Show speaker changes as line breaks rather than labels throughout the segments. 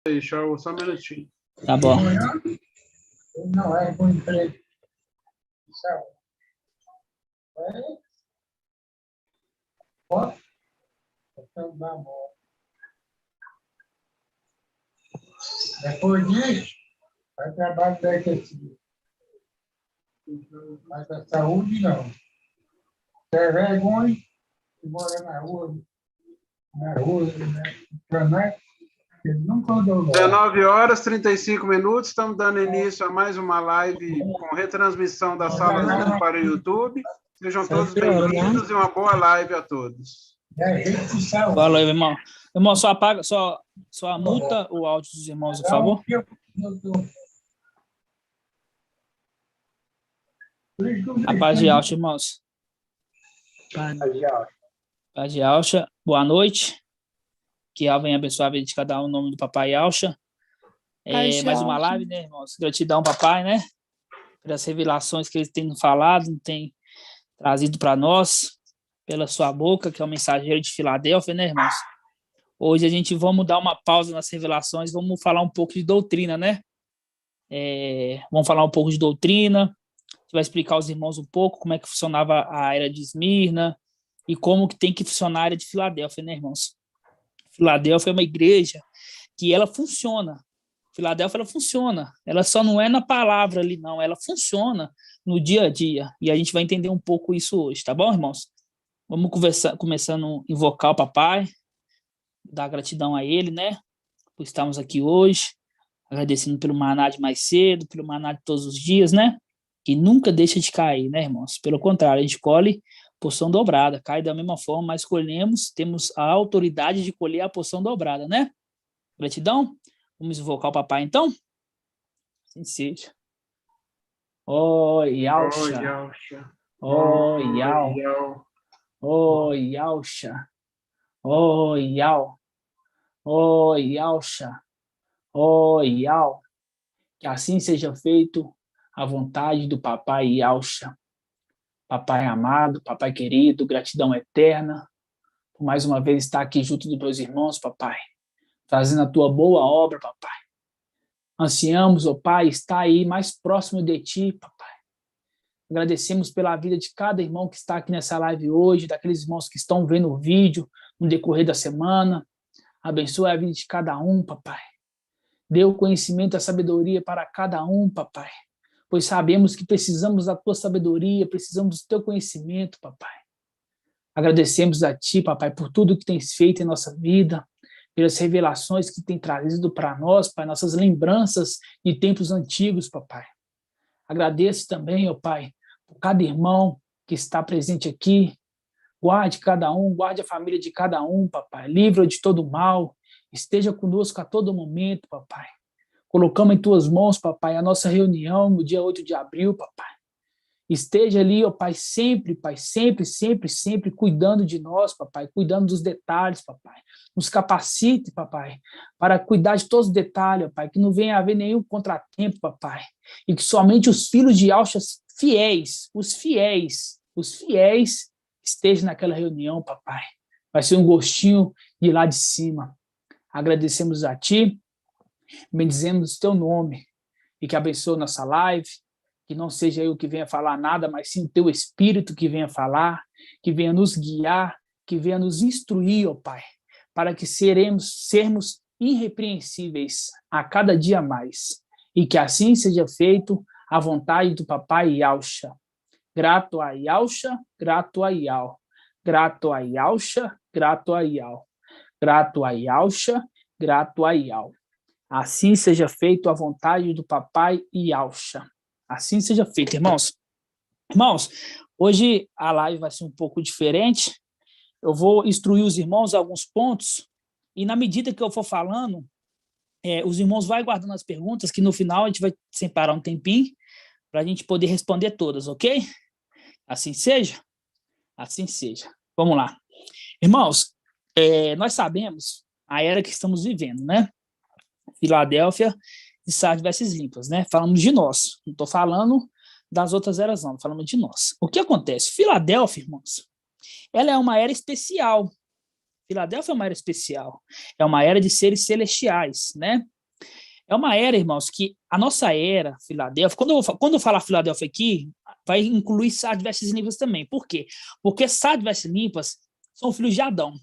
aí, show, só um minutinho.
Tá bom.
Não é com emprego. Depois disso, vai trabalhar daqui aqui. Mas a saúde não. É vergonha que mora na rua, né? Ele nunca andou lá.
19h35, estamos dando início a mais uma live com retransmissão da Sala Zoom para o YouTube. Sejam todos bem-vindos e uma boa live a todos.
Valeu, irmão. Irmão, só apaga, só muta o áudio dos irmãos, por favor. A paz de Alcha, irmãos. Paz de Alcha, boa noite. Que Ela venha abençoar a vida de cada um, em nome do Papai Alcha. Mais uma live, né, irmãos? Gratidão, papai, né? Pelas revelações que ele tem nos falado, tem trazido para nós, pela sua boca, que é o mensageiro de Filadélfia, né, irmãos? Hoje a gente vamos dar uma pausa nas revelações, vamos falar um pouco de doutrina, né? Vamos falar um pouco de doutrina, a gente vai explicar aos irmãos um pouco como é que funcionava a era de Esmirna e como que tem que funcionar a era de Filadélfia, né, irmãos? Filadélfia é uma igreja que ela funciona. Filadélfia, ela funciona. Ela só não é na palavra ali, não. Ela funciona no dia a dia. E a gente vai entender um pouco isso hoje, tá bom, irmãos? Vamos começando a invocar o papai, dar gratidão a ele, né? Por estarmos aqui hoje, agradecendo pelo maná de mais cedo, pelo maná de todos os dias, né? Que nunca deixa de cair, né, irmãos? Pelo contrário, a gente colhe porção dobrada, cai da mesma forma, mas colhemos, temos a autoridade de colher a porção dobrada, né? Gratidão? Vamos invocar o papai, então? Assim seja. Oi, Alcha. Oi, Al. Oi, Alcha. Oi, Al. Oi, Alcha. Oi, Al. Que assim seja feito a vontade do papai Alcha. Papai amado, papai querido, gratidão eterna, por mais uma vez estar aqui junto dos meus irmãos, papai, fazendo a tua boa obra, papai. Ansiamos, ó Pai, estar aí mais próximo de ti, papai. Agradecemos pela vida de cada irmão que está aqui nessa live hoje, daqueles irmãos que estão vendo o vídeo no decorrer da semana. Abençoa a vida de cada um, papai. Dê o conhecimento e a sabedoria para cada um, papai. Pois sabemos que precisamos da tua sabedoria, precisamos do teu conhecimento, papai. Agradecemos a ti, papai, por tudo que tens feito em nossa vida, pelas revelações que tem trazido para nós, pai, nossas lembranças de tempos antigos, papai. Agradeço também, ó pai, por cada irmão que está presente aqui. Guarde cada um, guarde a família de cada um, papai. Livra de todo mal. Esteja conosco a todo momento, papai. Colocamos em tuas mãos, papai, a nossa reunião no dia 8 de abril, papai. Esteja ali, ó Pai, sempre, sempre cuidando de nós, papai, cuidando dos detalhes, papai. Nos capacite, papai, para cuidar de todos os detalhes, papai, que não venha haver nenhum contratempo, papai. E que somente os filhos de Alchas fiéis, os fiéis estejam naquela reunião, papai. Vai ser um gostinho de lá de cima. Agradecemos a ti, bendizemos o teu nome e que abençoe nossa live, que não seja eu que venha falar nada, mas sim o teu Espírito que venha falar, que venha nos guiar, que venha nos instruir, ó Pai, para que sermos irrepreensíveis a cada dia mais, e que assim seja feito a vontade do Papai Yalcha. Grato a Yalcha, grato a Yal. Grato a Yalcha, grato a Yal. Grato a Yalcha, grato a Yal. Assim seja feito a vontade do Papai Yalcha. Assim seja feito, irmãos. Irmãos, hoje a live vai ser um pouco diferente. Eu vou instruir os irmãos a alguns pontos, e na medida que eu for falando, os irmãos vão guardando as perguntas, que no final a gente vai separar um tempinho para a gente poder responder todas, ok? Assim seja? Assim seja. Vamos lá. Irmãos, nós sabemos a era que estamos vivendo, né? Filadélfia de Sardes versus Limpas, né? Falamos de nós. Não estou falando das outras eras, não. Falamos de nós. O que acontece? Filadélfia, irmãos, ela é uma era especial. Filadélfia é uma era especial. É uma era de seres celestiais, né? É uma era, irmãos, que a nossa era, Filadélfia, quando eu falar Filadélfia aqui, vai incluir Sardes, vestes limpas também. Por quê? Porque Sardes, vestes limpas são filhos de Adão.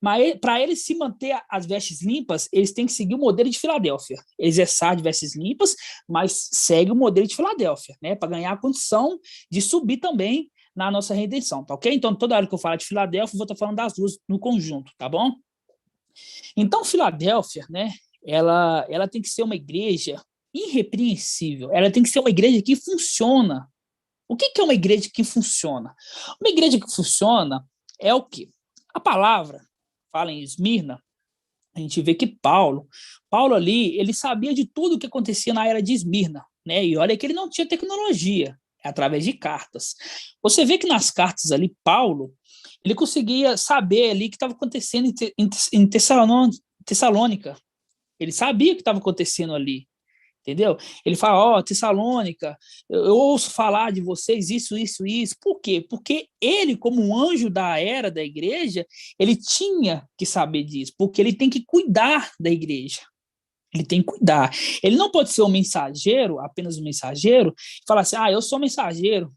Mas para eles se manter as vestes limpas, eles têm que seguir o modelo de Filadélfia. Eles é Sardes, vestes limpas, mas segue o modelo de Filadélfia, né? Para ganhar a condição de subir também na nossa redenção, tá ok? Então, toda hora que eu falar de Filadélfia, eu vou estar falando das duas no conjunto, tá bom? Então, Filadélfia, né? Ela tem que ser uma igreja irrepreensível. Ela tem que ser uma igreja que funciona. O que é uma igreja que funciona? Uma igreja que funciona é o quê? A palavra fala em Esmirna, a gente vê que Paulo ali, ele sabia de tudo o que acontecia na era de Esmirna, né? E olha que ele não tinha tecnologia, é através de cartas. Você vê que nas cartas ali, Paulo, ele conseguia saber ali o que estava acontecendo em Tessalônica. Ele sabia o que estava acontecendo ali, entendeu? Ele fala, Tessalônica, eu ouço falar de vocês isso. Por quê? Porque ele, como um anjo da era da igreja, ele tinha que saber disso, porque ele tem que cuidar da igreja. Ele tem que cuidar. Ele não pode ser um mensageiro, apenas um mensageiro, e falar assim, eu sou mensageiro.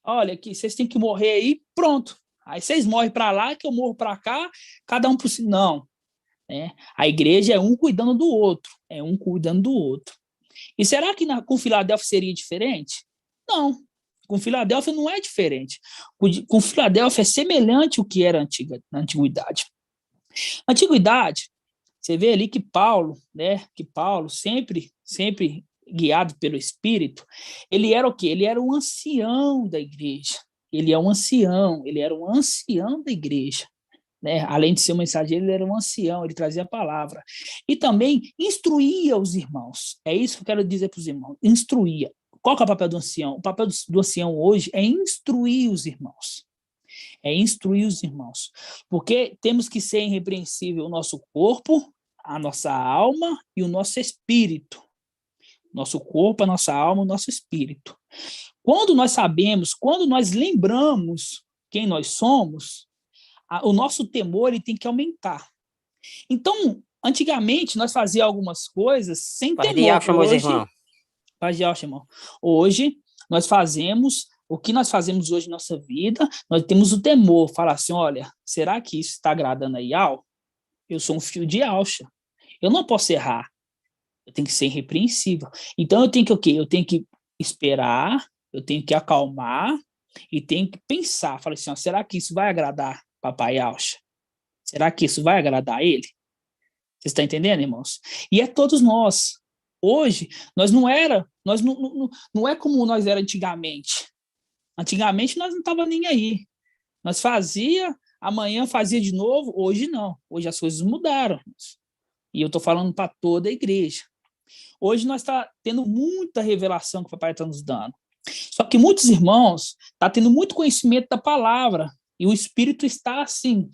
Olha, aqui, vocês têm que morrer aí, pronto. Aí vocês morrem para lá, que eu morro para cá, cada um por si. Não. Né? A igreja é um cuidando do outro. E será que com Filadélfia seria diferente? Não. Com Filadélfia não é diferente. Com Filadélfia é semelhante ao que era na antiguidade. Na antiguidade, você vê ali que Paulo, né? Que Paulo sempre guiado pelo Espírito, ele era o quê? Ele era um ancião da igreja. Ele era um ancião da igreja. Né? Além de ser um mensageiro, ele era um ancião, ele trazia a palavra. E também instruía os irmãos. É isso que eu quero dizer para os irmãos. Instruía. Qual que é o papel do ancião? O papel do ancião hoje é instruir os irmãos. Porque temos que ser irrepreensível o nosso corpo, a nossa alma e o nosso espírito. Nosso corpo, a nossa alma, o nosso espírito. Quando nós sabemos, quando nós lembramos quem nós somos, o nosso temor ele tem que aumentar. Então, antigamente, nós fazíamos algumas coisas sem temor. Hoje, nós fazemos o que nós fazemos hoje na nossa vida, nós temos o temor, falar assim, olha, será que isso está agradando a Yau? Eu sou um filho de Alcha. Eu não posso errar. Eu tenho que ser irrepreensível. Então, eu tenho que o quê? Eu tenho que esperar, eu tenho que acalmar e tenho que pensar. Falar assim, será que isso vai agradar Papai Alcha? Será que isso vai agradar a ele? Você está entendendo, irmãos? E é todos nós. Hoje, nós não é como nós era antigamente. Antigamente, nós não estava nem aí. Nós amanhã fazia de novo, hoje não. Hoje as coisas mudaram. E eu estou falando para toda a igreja. Hoje nós está tendo muita revelação que o Papai está nos dando. Só que muitos irmãos estão tendo muito conhecimento da palavra, e o espírito está assim,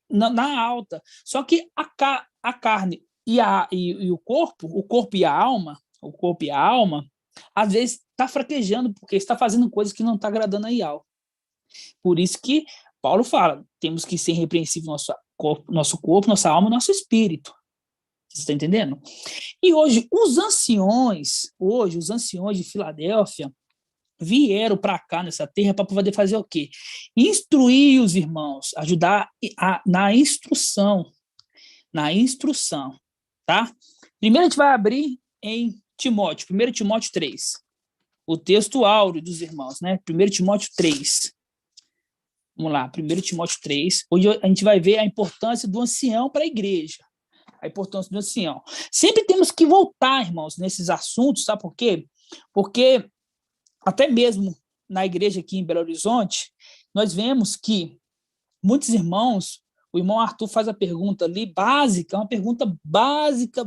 na alta. Só que a carne e o corpo e a alma, às vezes está fraquejando, porque está fazendo coisas que não está agradando a Yau. Por isso que Paulo fala, temos que ser irrepreensível nosso corpo, nossa alma e nosso espírito. Você está entendendo? E hoje, os anciões de Filadélfia, vieram para cá nessa terra para poder fazer o quê? Instruir os irmãos, ajudar na instrução, tá? Primeiro a gente vai abrir em Timóteo, 1 Timóteo 3, o texto áureo dos irmãos, né? 1 Timóteo 3. Vamos lá, 1 Timóteo 3, hoje a gente vai ver a importância do ancião para a igreja, a importância do ancião. Sempre temos que voltar, irmãos, nesses assuntos, sabe por quê? Porque até mesmo na igreja aqui em Belo Horizonte, nós vemos que muitos irmãos, o irmão Arthur faz a pergunta ali, básica, uma pergunta básica,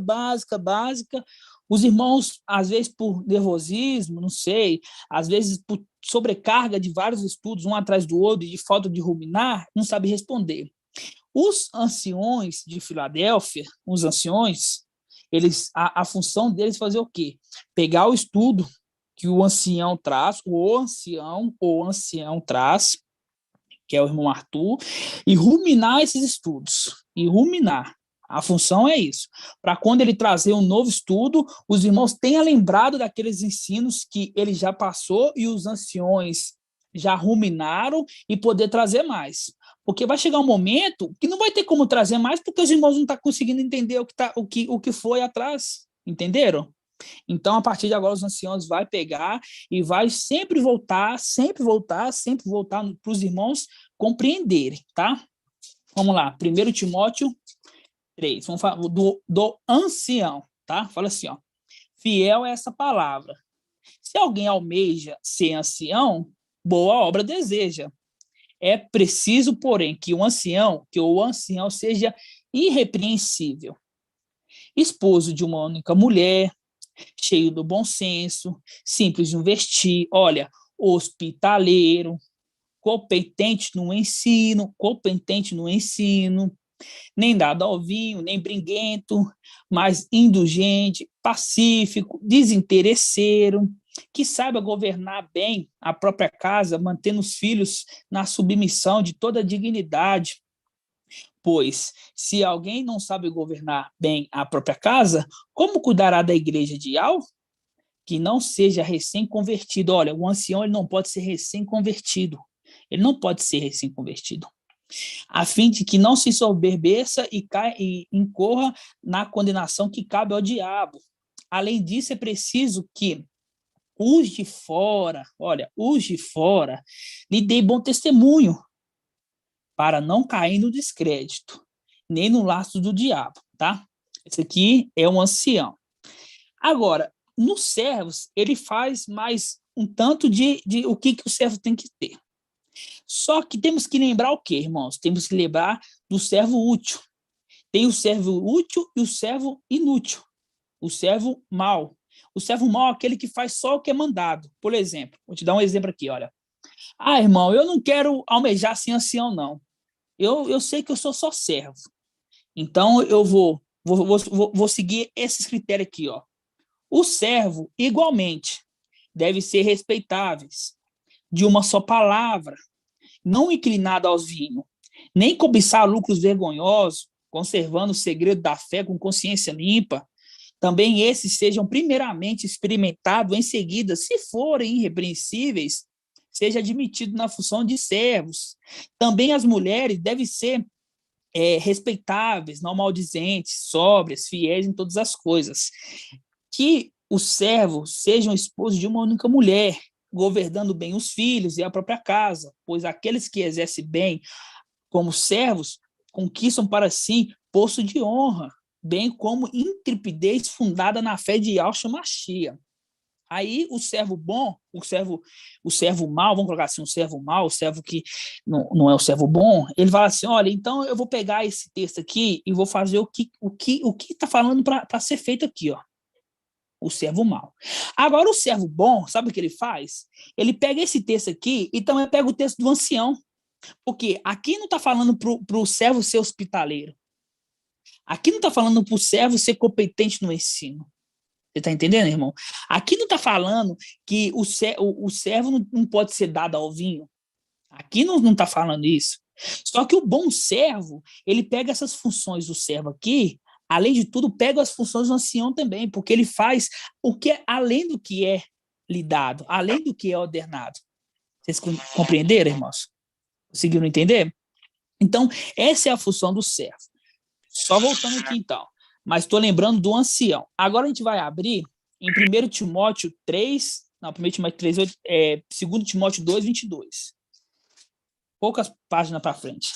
os irmãos, às vezes por nervosismo, não sei, às vezes por sobrecarga de vários estudos, um atrás do outro, e de falta de ruminar, não sabem responder. Os anciões de Filadélfia, a função deles é fazer o quê? Pegar o estudo que o ancião traz, traz, que é o irmão Arthur, e ruminar esses estudos, A função é isso, para quando ele trazer um novo estudo, os irmãos tenham lembrado daqueles ensinos que ele já passou e os anciões já ruminaram e poder trazer mais. Porque vai chegar um momento que não vai ter como trazer mais, porque os irmãos não estão conseguindo entender o que foi atrás, entenderam? Então, a partir de agora, os anciãos vai pegar e vai sempre voltar para os irmãos compreenderem, tá? Vamos lá, 1 Timóteo 3, vamos falar do ancião, tá? Fala assim, ó, fiel é essa palavra. Se alguém almeja ser ancião, boa obra deseja. É preciso, porém, que o ancião seja irrepreensível, esposo de uma única mulher, cheio do bom senso, simples de um vestir, olha, hospitaleiro, competente no ensino, nem dado ao vinho, nem briguento, mas indulgente, pacífico, desinteresseiro, que saiba governar bem a própria casa, mantendo os filhos na submissão de toda dignidade. Pois, se alguém não sabe governar bem a própria casa, como cuidará da igreja de algo? Que não seja recém-convertido. Olha, o ancião ele não pode ser recém-convertido. Ele não pode ser recém-convertido. A fim de que não se soberbeça e incorra na condenação que cabe ao diabo. Além disso, é preciso que os de fora lhe deem bom testemunho, para não cair no descrédito, nem no laço do diabo, tá? Esse aqui é um ancião. Agora, nos servos, ele faz mais um tanto de o que o servo tem que ter. Só que temos que lembrar o quê, irmãos? Temos que lembrar do servo útil. Tem o servo útil e o servo inútil. O servo mau. O servo mau é aquele que faz só o que é mandado. Por exemplo, vou te dar um exemplo aqui, olha. Ah, irmão, eu não quero almejar ser ancião, não. Eu sei que eu sou só servo. Então, eu vou seguir esses critérios aqui, ó. O servo, igualmente, deve ser respeitáveis, de uma só palavra, não inclinado aos vinhos, nem cobiçar lucros vergonhosos, conservando o segredo da fé com consciência limpa. Também esses sejam primeiramente experimentados, em seguida, se forem irrepreensíveis, seja admitido na função de servos. Também as mulheres devem ser respeitáveis, não maldizentes, sóbrias, fiéis em todas as coisas. Que os servos sejam esposos de uma única mulher, governando bem os filhos e a própria casa, pois aqueles que exercem bem como servos conquistam para si posto de honra, bem como intrepidez fundada na fé de Yahshua Mashiach. Aí o servo bom, o servo mau, vamos colocar assim, o servo mau, o servo que não é o servo bom, ele fala assim, olha, então eu vou pegar esse texto aqui e vou fazer o que está falando para ser feito aqui, ó. O servo mau. Agora, o servo bom, sabe o que ele faz? Ele pega esse texto aqui e também pega o texto do ancião. Porque aqui não está falando para o servo ser hospitaleiro. Aqui não está falando para o servo ser competente no ensino. Você está entendendo, irmão? Aqui não está falando que o servo não pode ser dado ao vinho. Aqui não está falando isso. Só que o bom servo, ele pega essas funções do servo aqui, além de tudo, pega as funções do ancião também, porque ele faz o que é além do que é lhe dado, além do que é ordenado. Vocês compreenderam, irmãos? Conseguiram entender? Então, essa é a função do servo. Só voltando aqui, então. Mas estou lembrando do ancião. Agora a gente vai abrir em 1 Timóteo 3, não, 1 Timóteo 3, 2 Timóteo 2, 22. Poucas páginas para frente.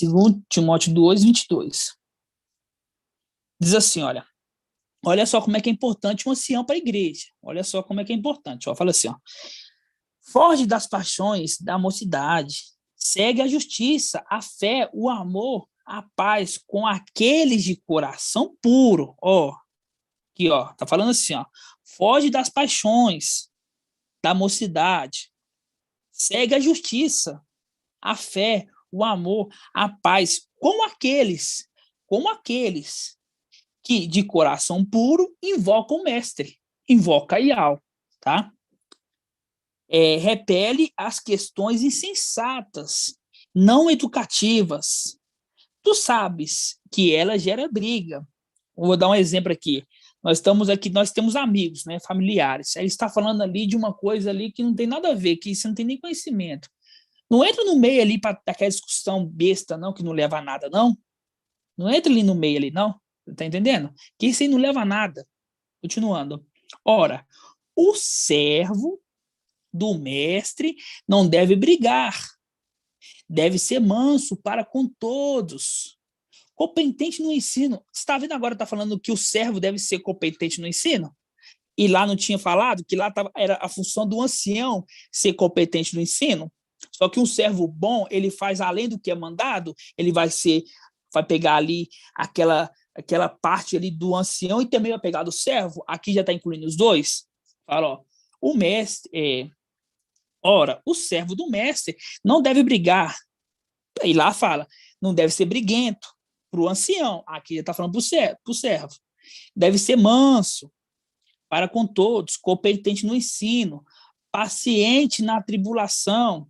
2 Timóteo 2, 22. Diz assim, olha só como é que é importante um ancião para a igreja. Olha só como é que é importante. Fala assim, ó. Foge das paixões da mocidade, segue a justiça, a fé, o amor, a paz com aqueles de coração puro. Aqui, tá falando assim, foge das paixões da mocidade, segue a justiça, a fé, o amor, a paz com aqueles que de coração puro invocam o mestre, invoca Yahweh, tá? Repele as questões insensatas, não educativas. Tu sabes que ela gera briga. Vou dar um exemplo aqui. Nós temos amigos, né, familiares. Aí está falando ali de uma coisa ali que não tem nada a ver, que você não tem nem conhecimento. Não entra no meio ali para aquela discussão besta, não, que não leva a nada, não. Não entra ali no meio ali, não. Tá entendendo? Que isso aí não leva a nada. Continuando. Ora, o servo do mestre não deve brigar. Deve ser manso para com todos. Competente no ensino. Você está vendo agora, está falando que o servo deve ser competente no ensino? E lá não tinha falado que lá era a função do ancião ser competente no ensino? Só que um servo bom, ele faz além do que é mandado, ele vai pegar ali aquela parte ali do ancião e também vai pegar do servo. Aqui já está incluindo os dois. Fala, ó, o mestre, ora, o servo do mestre não deve brigar. E lá fala, não deve ser briguento para o ancião. Aqui já está falando para o servo. Deve ser manso para com todos, competente no ensino, paciente na tribulação.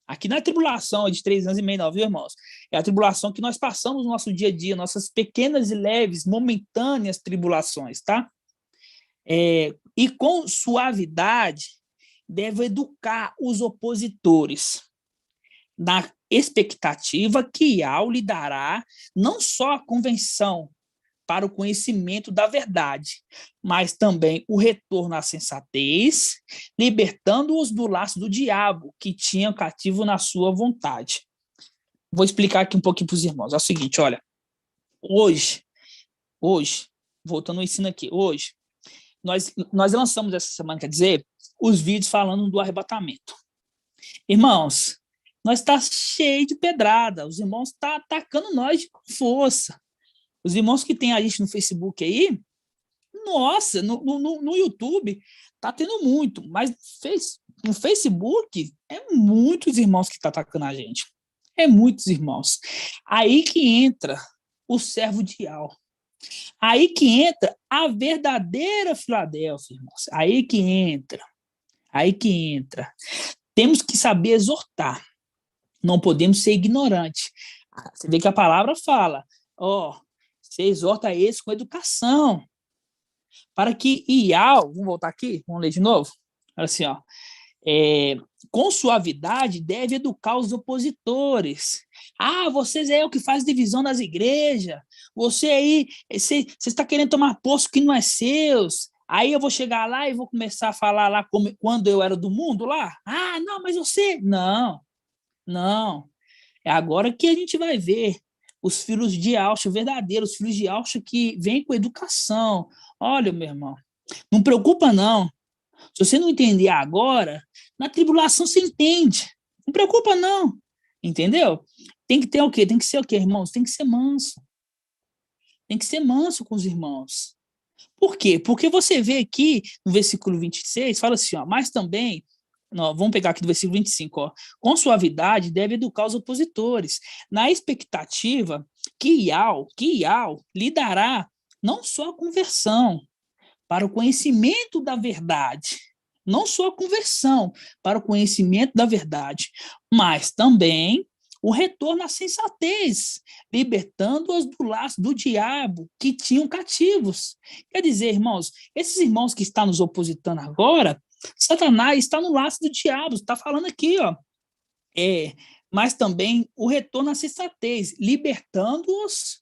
Aqui não é tribulação de 3 anos e meio, não, viu, irmãos? É a tribulação que nós passamos no nosso dia a dia, nossas pequenas e leves, momentâneas tribulações, tá? E com suavidade deve educar os opositores, na expectativa que Iau lhe dará não só a convenção para o conhecimento da verdade, mas também o retorno à sensatez, libertando-os do laço do diabo, que tinha cativo na sua vontade. Vou explicar aqui um pouquinho para os irmãos. É o seguinte, olha, hoje, voltando ao ensino aqui, hoje, nós lançamos essa semana, quer dizer, os vídeos falando do arrebatamento. Irmãos, nós está cheio de pedrada, os irmãos estão atacando nós com força. Os irmãos que tem a gente no Facebook aí, nossa, no YouTube tá tendo muito, mas no Facebook é muitos irmãos que estão atacando a gente. É muitos irmãos. Aí que entra o servo de Iau. Aí que entra a verdadeira Filadélfia, irmãos. Aí que entra. Temos que saber exortar. Não podemos ser ignorantes. Você vê que a palavra fala, você exorta eles com educação, para que Iau, vamos voltar aqui, vamos ler de novo, assim, com suavidade deve educar os opositores. Vocês é o que faz divisão das igrejas, você aí, você está querendo tomar posto que não é seus, aí eu vou chegar lá e vou começar a falar lá quando eu era do mundo lá, não, mas você, não, é agora que a gente vai ver os filhos de Auxa verdadeiros, os filhos de Auxa que vêm com educação. Olha, meu irmão, não preocupa não. Se você não entender agora, na tribulação você entende. Não preocupa não, entendeu? Tem que ter o quê? Tem que ser o quê, irmãos? Tem que ser manso. Tem que ser manso com os irmãos. Por quê? Porque você vê aqui no versículo 26, fala assim, mas também... vamos pegar aqui do versículo 25, com suavidade deve educar os opositores, na expectativa que Iau lhe dará não só a conversão para o conhecimento da verdade, não só a conversão para o conhecimento da verdade, mas também o retorno à sensatez, libertando-os do laço do diabo que tinham cativos. Quer dizer, irmãos, esses irmãos que estão nos opositando agora, Satanás está no laço do diabo, está falando aqui, mas também o retorno à sensatez, libertando-os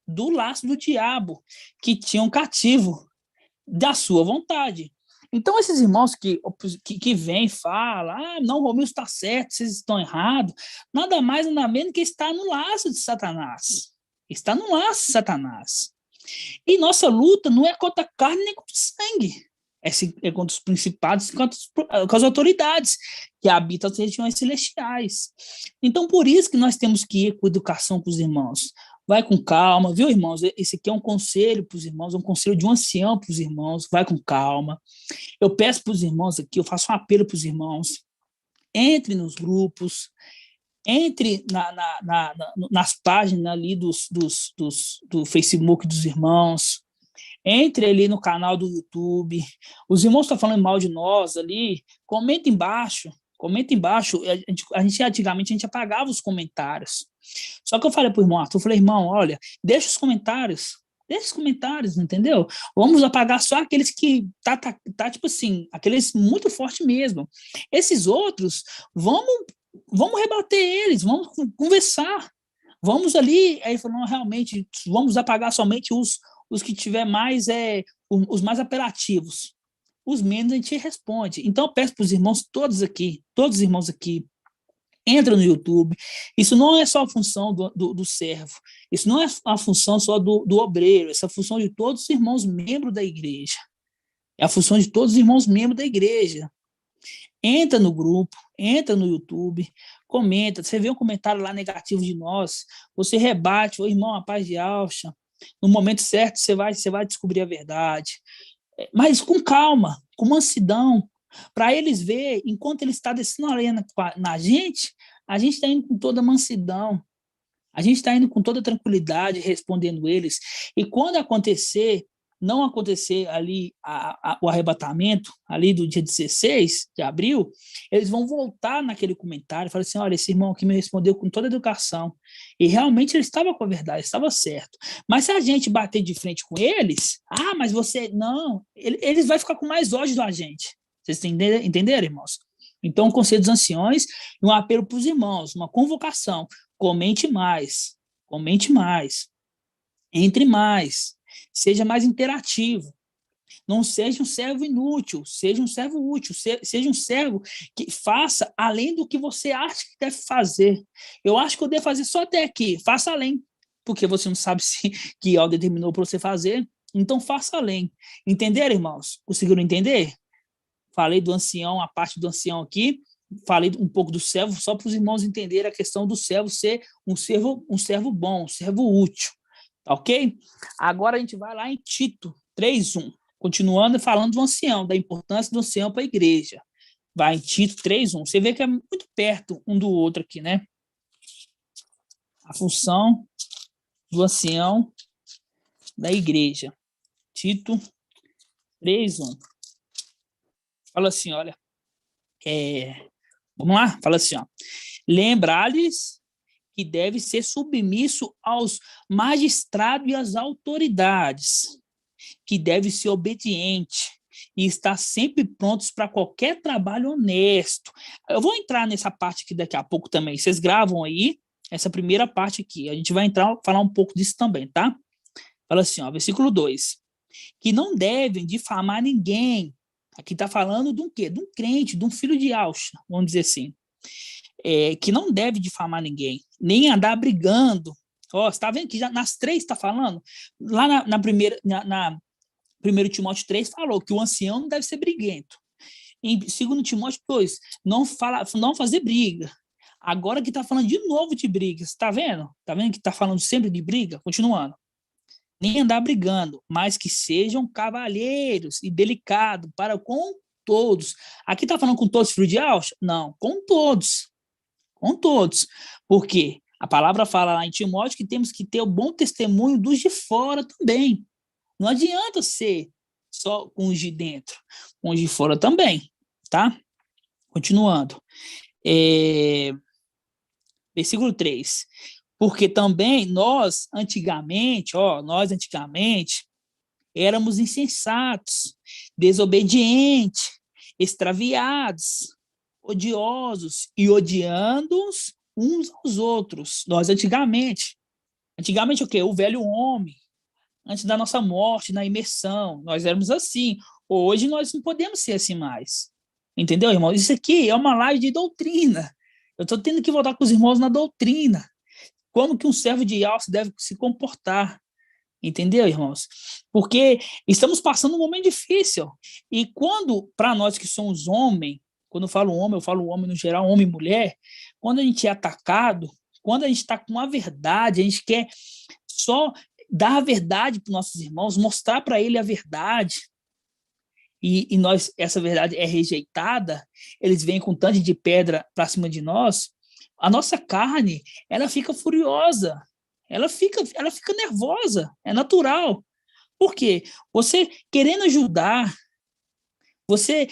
do laço do diabo, que tinham cativo da sua vontade. Então, esses irmãos que vêm e falam, não, Romildo está certo, vocês estão errados, nada mais, nada menos que está no laço de Satanás. Está no laço de Satanás. E nossa luta não é contra a carne nem contra o sangue, é contra os principados, com as autoridades que habitam as regiões celestiais. Então, por isso que nós temos que ir com educação com os irmãos. Vai com calma, viu, irmãos? Esse aqui é um conselho para os irmãos, é um conselho de um ancião para os irmãos. Vai com calma. Eu peço para os irmãos aqui, eu faço um apelo para os irmãos. Entre nos grupos, entre nas páginas ali do Facebook dos irmãos, entre ali no canal do YouTube. Os irmãos estão falando mal de nós ali, comenta embaixo, Comenta embaixo. Antigamente a gente apagava os comentários. Só que eu falei para o irmão Arthur, eu falei, irmão, olha, deixa os comentários, entendeu? Vamos apagar só aqueles que tá tipo assim, aqueles muito forte mesmo. Esses outros, vamos rebater eles, vamos conversar. Vamos ali, aí ele falou, não, realmente, vamos apagar somente os que tiver mais, os mais apelativos. Os menos a gente responde. Então, eu peço para os irmãos, todos os irmãos aqui, entra no YouTube. Isso não é só a função do servo. Isso não é a função só do obreiro. Essa é a função de todos os irmãos membros da igreja. É a função de todos os irmãos membros da igreja. Entra no grupo, entra no YouTube, comenta. Você vê um comentário lá negativo de nós, você rebate, ô irmão, a paz de Alcha. No momento certo, você vai descobrir a verdade. Mas com calma, com mansidão, para eles ver, enquanto ele está descendo a lenha na gente, a gente está indo com toda mansidão, a gente está indo com toda tranquilidade, respondendo eles. E quando não acontecer ali o arrebatamento, ali do dia 16 de abril, eles vão voltar naquele comentário e falar assim, olha, esse irmão aqui me respondeu com toda a educação. E realmente ele estava com a verdade, estava certo. Mas se a gente bater de frente com eles, mas você... Não, eles vão ficar com mais ódio da gente. Vocês entenderam, irmãos? Então, o Conselho dos Anciões, um apelo para os irmãos, uma convocação, comente mais, entre mais, seja mais interativo, não seja um servo inútil, seja um servo útil, seja um servo que faça além do que você acha que deve fazer. Eu acho que eu devo fazer só até aqui, faça além, porque você não sabe se que algo determinou para você fazer, então faça além. Entenderam, irmãos? Conseguiram entender? Falei do ancião, a parte do ancião aqui, falei um pouco do servo, só para os irmãos entenderem a questão do servo ser um servo bom, um servo útil. Ok? Agora a gente vai lá em Tito 3:1, continuando falando do ancião, da importância do ancião para a igreja. Vai em Tito 3:1. Você vê que é muito perto um do outro aqui, né? A função do ancião da igreja. Tito 3:1. Fala assim, olha. Vamos lá? Fala assim, ó. Lembrar-lhes que deve ser submisso aos magistrados e às autoridades, que deve ser obediente e estar sempre prontos para qualquer trabalho honesto. Eu vou entrar nessa parte aqui daqui a pouco também. Vocês gravam aí essa primeira parte aqui. A gente vai falar um pouco disso também, tá? Fala assim, ó, versículo 2. Que não devem difamar ninguém. Aqui está falando de um quê? De um crente, de um filho de Alcha, vamos dizer assim. Que não deve difamar ninguém, nem andar brigando. Você está vendo que já nas 3 está falando? Lá na primeira, na 1 Timóteo 3 falou que o ancião não deve ser briguento. Em 2 Timóteo 2, não fazer briga. Agora que está falando de novo de briga, está vendo? Está vendo que está falando sempre de briga? Continuando. Nem andar brigando, mas que sejam cavalheiros e delicados para com todos. Aqui está falando com todos, filho de Alcha? Não, com todos. Com todos. Por quê? A palavra fala lá em Timóteo que temos que ter o bom testemunho dos de fora também. Não adianta ser só com os de dentro, com os de fora também, tá? Continuando. Versículo 3. Porque também nós antigamente éramos insensatos, desobedientes, extraviados, odiosos e odiando uns aos outros. Nós antigamente o quê? O velho homem, antes da nossa morte, na imersão, nós éramos assim. Hoje nós não podemos ser assim mais. Entendeu, irmão? Isso aqui é uma live de doutrina. Eu estou tendo que voltar com os irmãos na doutrina. Como que um servo de alça deve se comportar. Entendeu, irmãos? Porque estamos passando um momento difícil. E quando, para nós que somos homens, quando eu falo homem no geral, homem e mulher, quando a gente é atacado, quando a gente está com a verdade, a gente quer só dar a verdade para os nossos irmãos, mostrar para ele a verdade, e essa verdade é rejeitada, eles vêm com tanto de pedra para cima de nós, a nossa carne, ela fica furiosa, ela fica nervosa, é natural. Por quê? Você querendo ajudar, você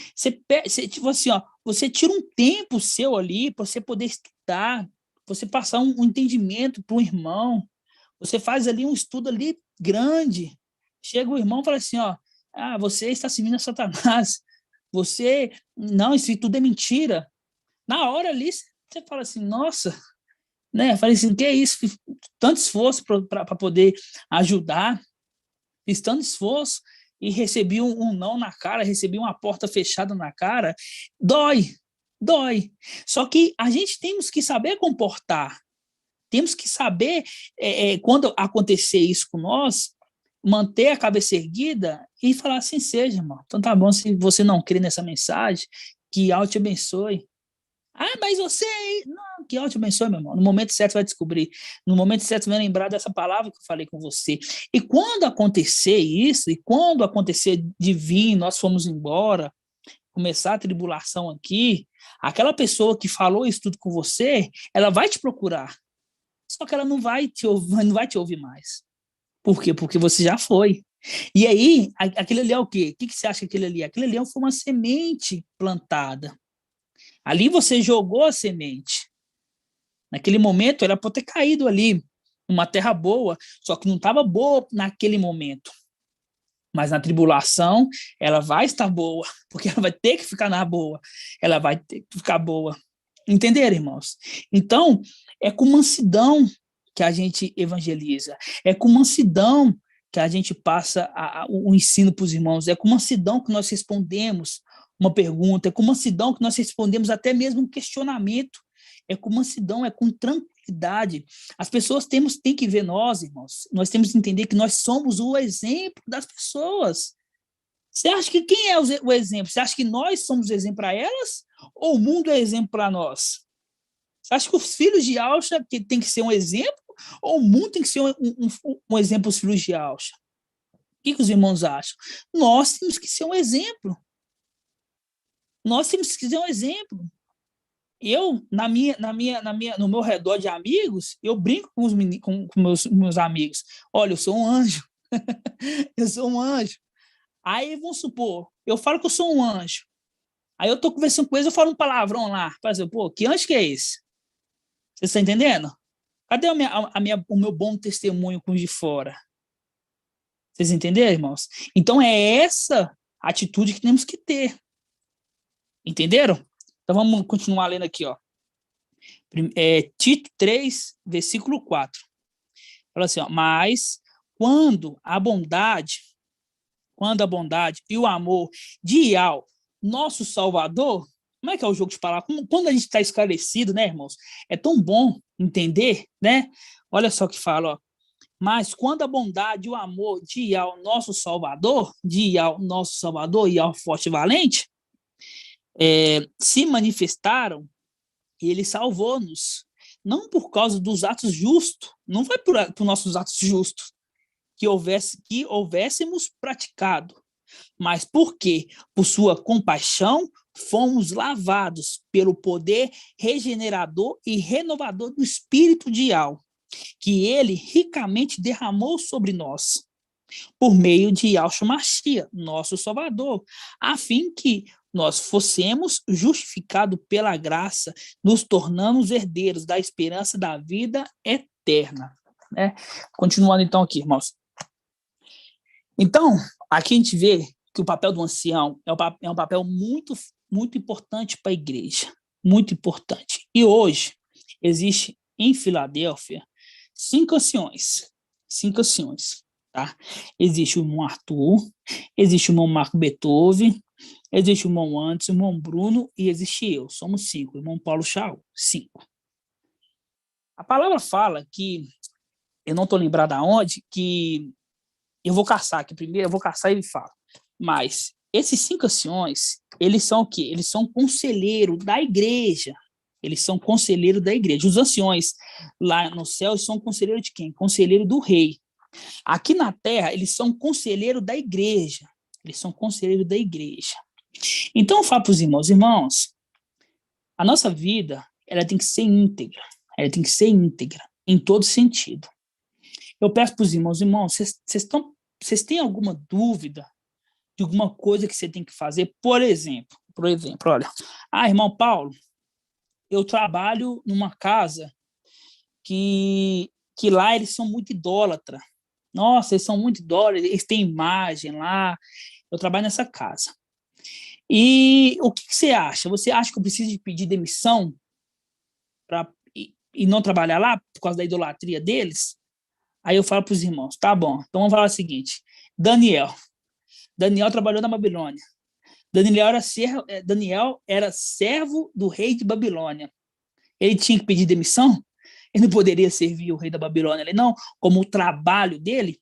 tipo assim, ó, você tira um tempo seu ali para você poder estudar, você passar um entendimento para um irmão, você faz ali um estudo ali grande, chega o irmão e fala assim, ó, você está servindo a Satanás, não, isso tudo é mentira. Na hora ali, você fala assim, nossa, né? Eu falei assim, que é isso? Fiz tanto esforço para poder ajudar, fiz tanto esforço e recebi um não na cara, recebi uma porta fechada na cara. Dói. Só que a gente temos que saber comportar, temos que saber, quando acontecer isso com nós, manter a cabeça erguida e falar assim, seja, irmão. Então tá bom, se você não crê nessa mensagem, que Deus te abençoe. Mas você... Não, que Deus te abençoe, meu irmão. No momento certo você vai descobrir. No momento certo você vai lembrar dessa palavra que eu falei com você. E quando acontecer isso, e quando acontecer de vir, nós fomos embora, começar a tribulação aqui, aquela pessoa que falou isso tudo com você, ela vai te procurar. Só que ela não vai te ouvir mais. Por quê? Porque você já foi. E aí, aquele ali é o quê? O que você acha que aquele ali é? Aquele ali foi uma semente plantada. Ali você jogou a semente. Naquele momento, ela pode ter caído ali, numa terra boa, só que não estava boa naquele momento. Mas na tribulação, ela vai estar boa, porque ela vai ter que ficar na boa. Ela vai ter que ficar boa. Entenderam, irmãos? Então, é com mansidão que a gente evangeliza. É com mansidão que a gente passa o ensino para os irmãos. É com mansidão que nós respondemos uma pergunta. É com mansidão que nós respondemos até mesmo um questionamento. É com mansidão, é com tranquilidade. As pessoas têm que ver nós, irmãos. Nós temos que entender que nós somos o exemplo das pessoas. Você acha que quem é o exemplo? Você acha que nós somos o exemplo para elas? Ou o mundo é exemplo para nós? Você acha que os filhos de Alcha tem que ser um exemplo? Ou o mundo tem que ser um exemplo para os filhos de Alcha? O que os irmãos acham? Nós temos que ser um exemplo. Nós temos que ser um exemplo. Eu, no meu redor de amigos, eu brinco com meus amigos. Olha, eu sou um anjo. Eu sou um anjo. Aí, vamos supor, eu falo que eu sou um anjo. Aí eu tô conversando com eles, eu falo um palavrão lá. Por exemplo, que anjo que é esse? Você está entendendo? Cadê o meu bom testemunho com os de fora? Vocês entenderam, irmãos? Então é essa atitude que temos que ter. Entenderam? Então vamos continuar lendo aqui, ó. Tito 3, versículo 4. Fala assim, ó, mas quando a bondade e o amor de Yahweh, nosso Salvador, como é que é o jogo de palavras? Quando a gente está esclarecido, né, irmãos? É tão bom entender, né? Olha só o que fala, ó. Mas quando a bondade e o amor de Yahweh, nosso Salvador, Yahweh forte e valente, se manifestaram, ele salvou-nos. Não por causa dos atos justos, não foi por nossos atos justos que houvéssemos praticado, mas porque, por sua compaixão, fomos lavados pelo poder regenerador e renovador do Espírito de Yahweh, que ele ricamente derramou sobre nós, por meio de Yahshua Mashiach, nosso Salvador, a fim que nós fossemos justificados pela graça, nos tornamos herdeiros da esperança da vida eterna. Né? Continuando então aqui, irmãos. Então, aqui a gente vê que o papel do ancião é um papel muito, muito importante para a igreja, muito importante. E hoje existe em Filadélfia 5 anciões, tá? Existe o irmão Arthur, existe o irmão Marco Beethoven, existe o irmão Anderson, o irmão Bruno e existe eu, somos 5, o irmão Paulo Chau, 5. A palavra fala que, eu não estou lembrado aonde, que eu vou caçar aqui primeiro, eu vou caçar e ele fala. Mas esses 5 anciões, eles são o quê? Eles são conselheiro da igreja. Eles são conselheiro da igreja. Os anciões lá no céu são conselheiro de quem? Conselheiro do rei. Aqui na terra, eles são conselheiro da igreja. Eles são conselheiro da igreja. Então, eu falo para os irmãos, a nossa vida, ela tem que ser íntegra. Ela tem que ser íntegra, em todo sentido. Eu peço para os irmãos, vocês têm alguma dúvida de alguma coisa que você tem que fazer? Por exemplo, Por exemplo, olha. Irmão Paulo, eu trabalho numa casa que lá eles são muito idólatras. Nossa, eles são muito idólatras, eles têm imagem lá. Eu trabalho nessa casa. E o que você acha? Você acha que eu preciso de pedir demissão e não trabalhar lá por causa da idolatria deles? Aí eu falo para os irmãos, tá bom, então vamos falar o seguinte, Daniel trabalhou na Babilônia, Daniel era servo do rei de Babilônia, ele tinha que pedir demissão? Ele não poderia servir o rei da Babilônia, ele não, como o trabalho dele?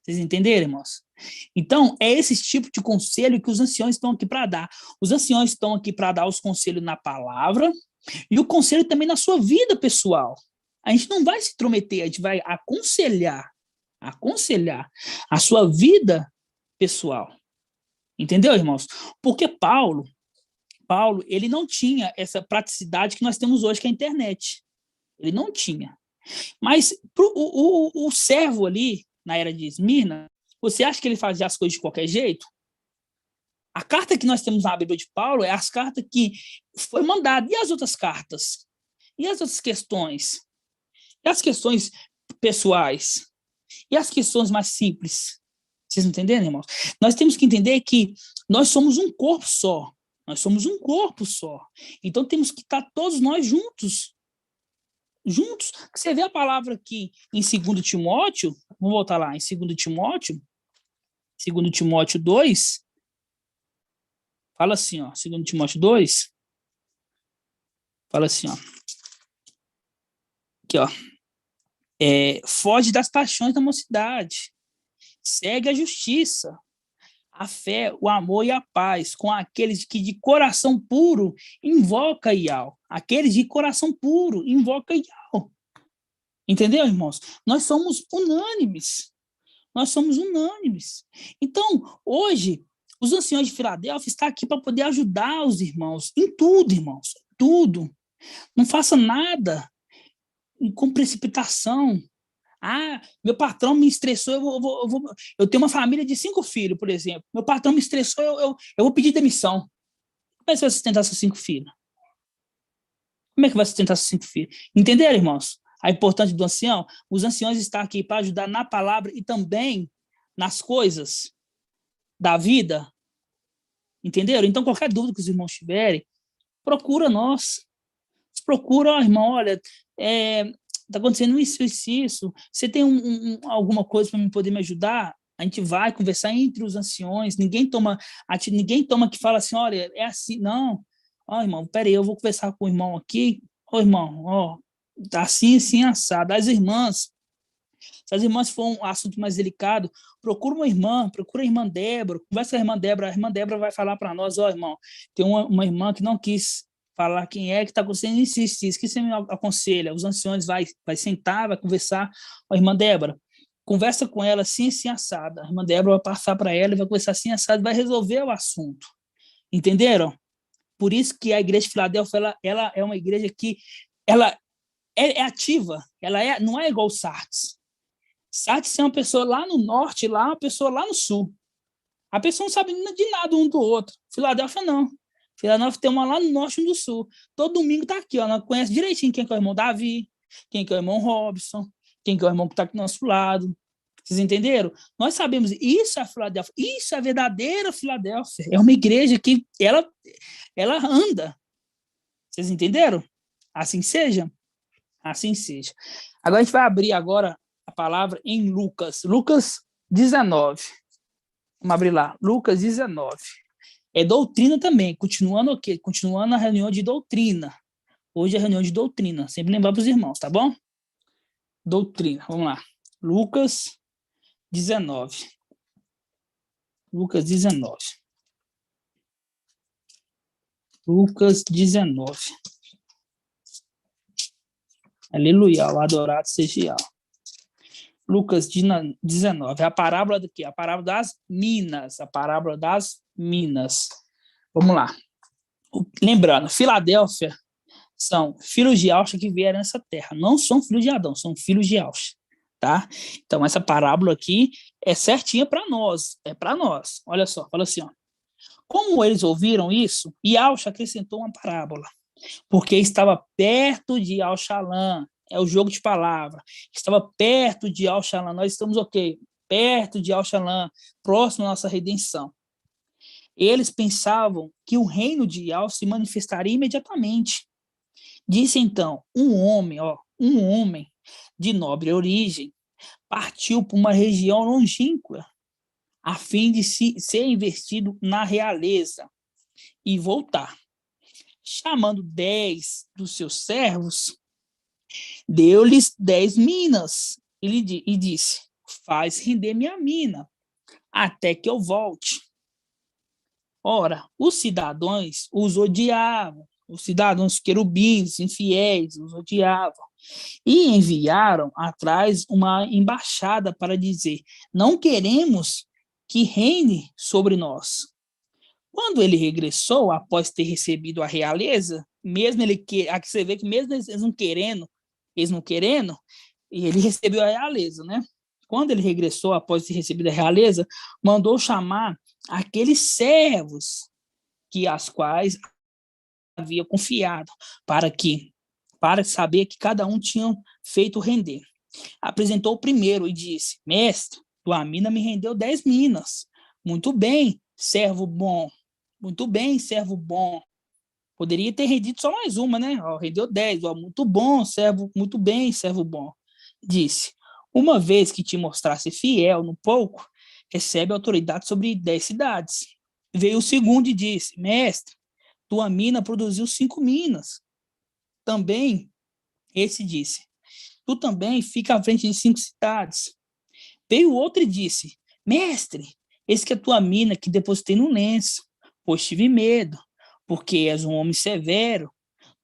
Vocês entenderam, irmãos? Então, é esse tipo de conselho que os anciões estão aqui para dar. Os anciões estão aqui para dar os conselhos na palavra e o conselho também na sua vida pessoal. A gente não vai se intrometer, a gente vai aconselhar a sua vida pessoal. Entendeu, irmãos? Porque Paulo, ele não tinha essa praticidade que nós temos hoje, que é a internet. Ele não tinha. Mas o servo ali, na era de Esmirna, você acha que ele fazia as coisas de qualquer jeito? A carta que nós temos na Bíblia de Paulo é as cartas que foi mandada. E as outras cartas? E as outras questões? E as questões pessoais? E as questões mais simples? Vocês entenderam, irmãos? Nós temos que entender que nós somos um corpo só. Nós somos um corpo só. Então temos que estar todos nós juntos. Você vê a palavra aqui em 2 Timóteo, vamos voltar lá, em 2 Timóteo 2, fala assim, ó, 2 Timóteo 2, fala assim, ó, aqui, ó, foge das paixões da mocidade, segue a justiça, a fé, o amor e a paz com aqueles que de coração puro invoca Iau. Aqueles de coração puro invoca Iau. Entendeu, irmãos? Nós somos unânimes. Então, hoje, os anciões de Filadélfia estão aqui para poder ajudar os irmãos em tudo, irmãos. Tudo. Não faça nada com precipitação. Meu patrão me estressou, eu tenho uma família de 5 filhos, por exemplo. Meu patrão me estressou, eu vou pedir demissão. Como é que você vai sustentar seus 5 filhos? Como é que vai sustentar seus 5 filhos? Entenderam, irmãos? A importância do ancião? Os anciões estão aqui para ajudar na palavra e também nas coisas da vida. Entenderam? Então, qualquer dúvida que os irmãos tiverem, procura nós. Procura, irmão, olha, está acontecendo isso. Você tem alguma coisa para poder me ajudar? A gente vai conversar entre os anciões. Ninguém toma que fala assim, olha, é assim. Não. Irmão, peraí, eu vou conversar com o irmão aqui. Irmão, tá assim, assado. As irmãs, se as irmãs for um assunto mais delicado, procura a irmã Débora, conversa com a irmã Débora vai falar para nós, irmão, tem uma irmã que não quis falar quem é que está acontecendo isso, que você me aconselha? Os anciões vai sentar, vai conversar, irmã Débora, conversa com ela assim, assada. A irmã Débora vai passar para ela e vai conversar assim, assada, vai resolver o assunto. Entenderam? Por isso que a igreja de Filadélfia, ela é uma igreja que ela é ativa, ela não é igual o Sardes. Sardes é uma pessoa lá no norte, lá uma pessoa lá no sul. A pessoa não sabe de nada um do outro. Filadélfia não. Filadélfia tem uma lá no norte e no sul. Todo domingo está aqui, ó. Nós conhece direitinho quem que é o irmão Davi, quem que é o irmão Robson, quem que é o irmão que está aqui do nosso lado. Vocês entenderam? Nós sabemos, isso é a Filadélfia, isso é a verdadeira Filadélfia. É uma igreja que ela anda. Vocês entenderam? Assim seja? Assim seja. Agora a gente vai abrir agora a palavra em Lucas 19. Vamos abrir lá, Lucas 19. É doutrina também, continuando o quê? Continuando a reunião de doutrina. Hoje é reunião de doutrina, sempre lembrar para os irmãos, tá bom? Doutrina, vamos lá. Lucas 19. Lucas 19. Lucas 19. Aleluia, o adorado seja. Lucas 19, a parábola do quê? A parábola das minas, Vamos lá. Lembrando, Filadélfia são filhos de Alxa que vieram nessa terra, não são filhos de Adão, são filhos de Alxa, tá? Então, essa parábola aqui é certinha para nós, olha só, fala assim, ó. Como eles ouviram isso, Yausha acrescentou uma parábola, porque estava perto de Al-Shalom, é o jogo de palavra, estava perto de Al-Shalom, nós estamos perto de Al-Shalom, próximo à nossa redenção. Eles pensavam que o reino de Yah se manifestaria imediatamente. Disse então, um homem de nobre origem, partiu para uma região longínqua, a fim de ser investido na realeza e voltar. Chamando 10 dos seus servos, deu-lhes 10 minas e disse, faz render minha mina, até que eu volte. Ora, os cidadãos os odiavam, os cidadãos querubins, infiéis, os odiavam, e enviaram atrás uma embaixada para dizer, não queremos que reine sobre nós. Quando ele regressou, após ter recebido a realeza, mesmo aqui você vê que mesmo eles não querendo, ele recebeu a realeza, né? Quando ele regressou, após ter recebido a realeza, mandou chamar aqueles servos as quais havia confiado, para saber que cada um tinha feito render. Apresentou o primeiro e disse, mestre, tua mina me rendeu 10 minas. Muito bem, servo bom. Muito bem, servo bom. Poderia ter rendido só mais uma, né? Rendeu 10. Muito bom, servo, muito bem, servo bom. Disse, uma vez que te mostrasse fiel no pouco, recebe autoridade sobre 10 cidades. Veio o segundo e disse, mestre, tua mina produziu 5 minas. Também, esse disse, tu também fica à frente de 5 cidades. Veio o outro e disse, mestre, esse que é a tua mina que depositei no lenço, pois tive medo, porque és um homem severo,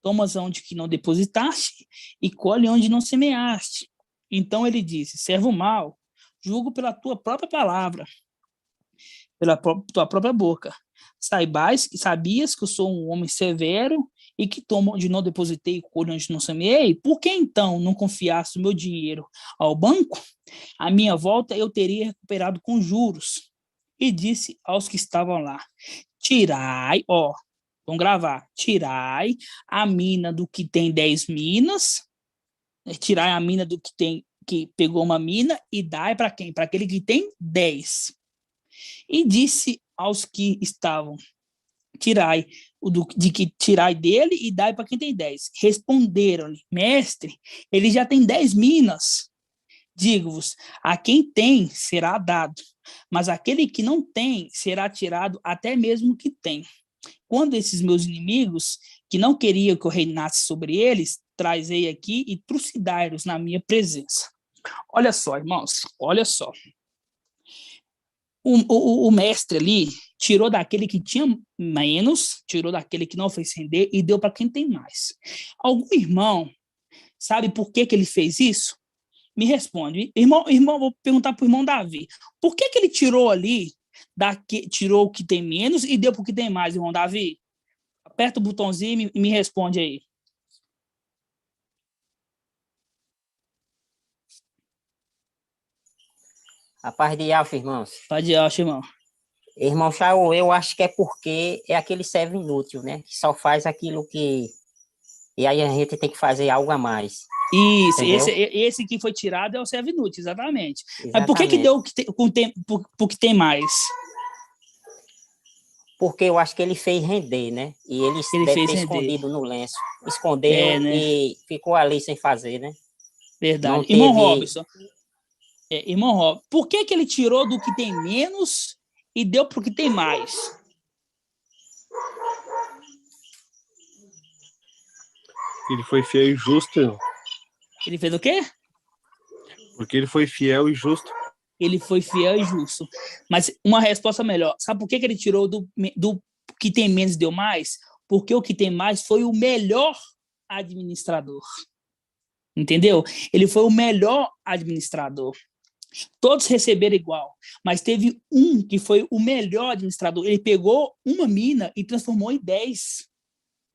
tomas onde que não depositaste e colhe onde não semeaste. Então ele disse, servo mau, julgo pela tua própria palavra, pela tua própria boca. Sabias que eu sou um homem severo e que tomo onde não depositei e colho onde não semeei? Por que então não confiaste o meu dinheiro ao banco? À minha volta eu teria recuperado com juros. E disse aos que estavam lá, tirai, vamos gravar, tirai a mina do que tem 10 minas, tirai a mina do que pegou uma mina e dai para quem? Para aquele que tem 10. E disse aos que estavam, tirai dele e dai para quem tem 10. Responderam-lhe, mestre, ele já tem 10 minas. Digo-vos, a quem tem será dado, mas aquele que não tem será tirado até mesmo o que tem. Quando esses meus inimigos, que não queriam que eu reinasse sobre eles, trazei aqui e trucidai-os na minha presença. Olha só, irmãos, olha só. O mestre ali tirou daquele que tinha menos, tirou daquele que não fez render e deu para quem tem mais. Algum irmão sabe por que ele fez isso? Me responde. Irmão, vou perguntar para o irmão Davi. Por que ele tirou ali, tirou o que tem menos e deu para o que tem mais, irmão Davi? Aperta o botãozinho e me responde aí.
A paz de Alfa, irmãos.
Paz de Alfa, irmão.
Irmão Shaul, eu acho que é porque é aquele servo inútil, né? Que só faz aquilo que... E aí a gente tem que fazer algo a mais.
Isso, esse que foi tirado é o servo inútil, exatamente. Mas por que deu o que tem mais?
Porque eu acho que ele fez render, né? E ele deve ter escondido no lenço. Escondeu, né? E ficou ali sem fazer, né?
Verdade. Irmão Robson, por que ele tirou do que tem menos e deu para o que tem mais?
Ele foi fiel e justo.
Ele fez o quê?
Porque ele foi fiel e justo.
Ele foi fiel e justo. Mas uma resposta melhor. Sabe por que ele tirou do que tem menos e deu mais? Porque o que tem mais foi o melhor administrador. Entendeu? Ele foi o melhor administrador. Todos receberam igual, mas teve um que foi o melhor administrador. Ele pegou uma mina e transformou em 10.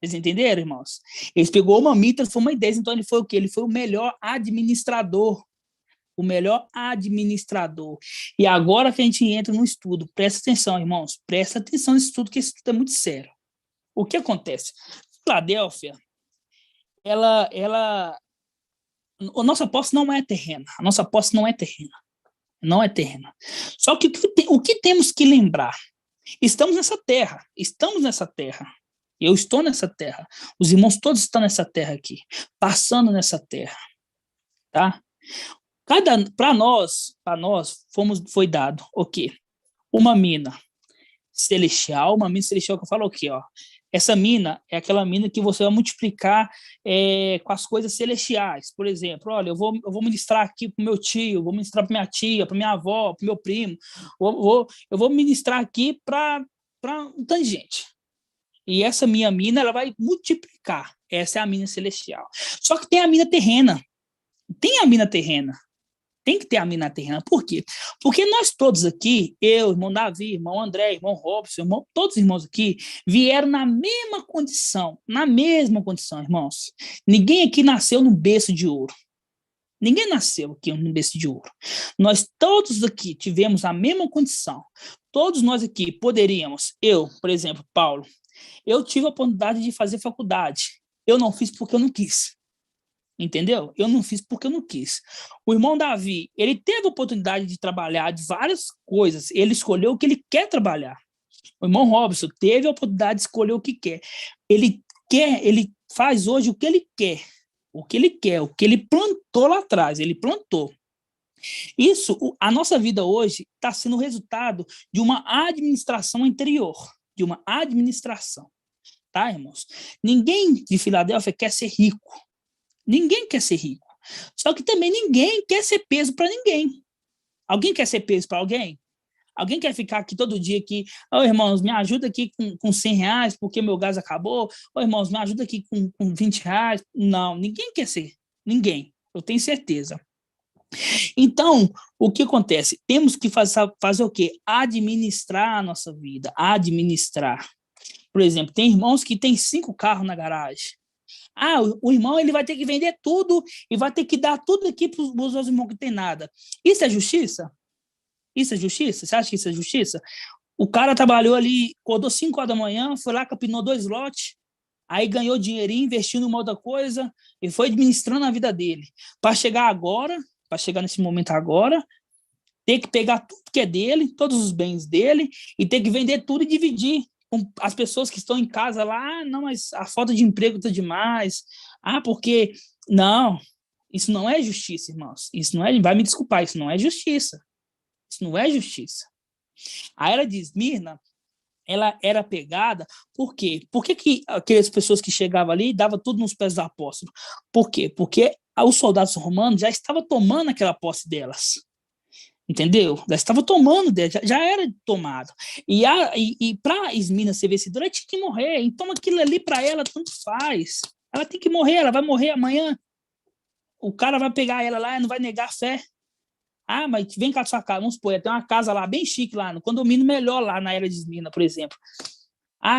Vocês entenderam, irmãos? Ele pegou uma mina e transformou em 10, então ele foi o quê? Ele foi o melhor administrador o melhor administrador. E agora que a gente entra no estudo, presta atenção, irmãos, presta atenção nesse estudo, que esse estudo é muito sério. O que acontece? Filadélfia, a nossa posse não é terrena, a nossa posse não é terrena, não é terrena. Só que o que temos que lembrar? Estamos nessa terra, eu estou nessa terra, os irmãos todos estão nessa terra aqui, passando nessa terra, tá? Para nós foi dado o quê? Uma mina celestial que eu falo aqui, ó. Essa mina é aquela mina que você vai multiplicar com as coisas celestiais. Por exemplo, olha, eu vou ministrar aqui para o meu tio, vou ministrar para minha tia, para minha avó, para o meu primo, eu vou ministrar aqui para um tanto de gente. E essa minha mina, ela vai multiplicar. Essa é a mina celestial. Só que tem a mina terrena. Tem a mina terrena. Tem que ter a mina terrena. Por quê? Porque nós todos aqui, eu, irmão Davi, irmão André, irmão Robson, todos os irmãos aqui, vieram na mesma condição, irmãos. Ninguém aqui nasceu no berço de ouro. Ninguém nasceu aqui no berço de ouro. Nós todos aqui tivemos a mesma condição. Todos nós aqui poderíamos, eu, por exemplo, Paulo, eu tive a oportunidade de fazer faculdade. Eu não fiz porque eu não quis. Entendeu? Eu não fiz porque eu não quis. O irmão Davi, ele teve a oportunidade de trabalhar de várias coisas. Ele escolheu o que ele quer trabalhar. O irmão Robson teve a oportunidade de escolher o que quer. Ele faz hoje o que ele quer. O que ele plantou lá atrás. Ele plantou. Isso, a nossa vida hoje está sendo o resultado de uma administração interior. De uma administração. Tá, irmãos? Ninguém de Filadélfia quer ser rico. Ninguém quer ser rico. Só que também ninguém quer ser peso para ninguém. Alguém quer ser peso para alguém? Alguém quer ficar aqui todo dia aqui, irmãos, me ajuda aqui com 100 reais porque meu gás acabou? Irmãos, me ajuda aqui com 20 reais? Não, ninguém quer ser. Ninguém. Eu tenho certeza. Então, o que acontece? Temos que fazer o quê? Administrar a nossa vida. Administrar. Por exemplo, tem irmãos que têm 5 carros na garagem. O irmão ele vai ter que vender tudo e vai ter que dar tudo aqui para os outros irmãos que não tem nada. Isso é justiça? Isso é justiça? Você acha que isso é justiça? O cara trabalhou ali, acordou 5 horas da manhã, foi lá, capinou 2 lotes, aí ganhou dinheirinho, investiu numa outra coisa e foi administrando a vida dele. Para chegar nesse momento agora, ter que pegar tudo que é dele, todos os bens dele, e ter que vender tudo e dividir com as pessoas que estão em casa lá. Não, mas a falta de emprego está demais. Porque... Não, isso não é justiça, irmãos. Isso não é... Vai me desculpar, isso não é justiça. Isso não é justiça. A era de Esmirna, ela era pegada... Por quê? Por que aquelas pessoas que chegavam ali davam tudo nos pés do apóstolo? Por quê? Porque os soldados romanos já estavam tomando aquela posse delas. Entendeu? Já estava tomando, já era tomado. E para Esmirna ser vencedora, ela tinha que morrer. Então aquilo ali para ela tanto faz. Ela tem que morrer, ela vai morrer amanhã. O cara vai pegar ela lá e não vai negar a fé. Mas vem cá da sua casa, vamos supor, tem uma casa lá bem chique lá, no condomínio melhor lá na era de Esmirna, por exemplo.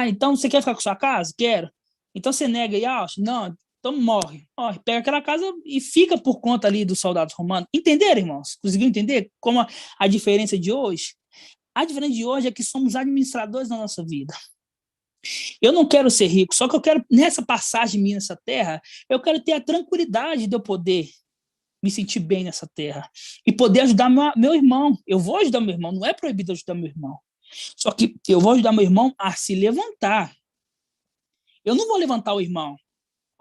Então você quer ficar com sua casa? Quero. Então você nega aí, não, então morre. Pega aquela casa e fica por conta ali dos soldados romanos. Entenderam, irmãos? Conseguiram entender como a diferença de hoje? A diferença de hoje é que somos administradores da nossa vida. Eu não quero ser rico, só que eu quero, nessa passagem minha nessa terra, eu quero ter a tranquilidade de eu poder me sentir bem nessa terra e poder ajudar meu irmão. Eu vou ajudar meu irmão, não é proibido ajudar meu irmão. Só que eu vou ajudar meu irmão a se levantar. Eu não vou levantar o irmão.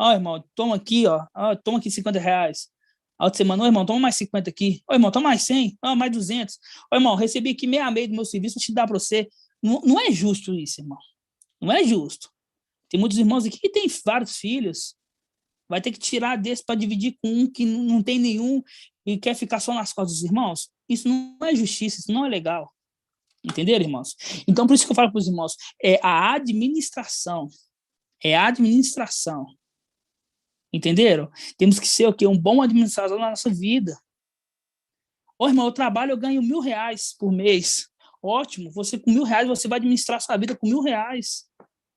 Irmão, toma aqui, toma aqui 50 reais. A outra semana, irmão, toma mais 50 aqui. Irmão, toma mais 100, mais 200. Irmão, recebi aqui meia do meu serviço, vou te dar para você. Não é justo isso, irmão. Não é justo. Tem muitos irmãos aqui que têm vários filhos. Vai ter que tirar desse para dividir com um que não tem nenhum e quer ficar só nas costas dos irmãos. Isso não é justiça, isso não é legal. Entenderam, irmãos? Então, por isso que eu falo para os irmãos, é a administração. É a administração. Entenderam? Temos que ser o quê? Um bom administrador na nossa vida. Irmão, eu trabalho, eu ganho R$1.000 por mês. Ótimo, você com R$1.000, você vai administrar sua vida com R$1.000.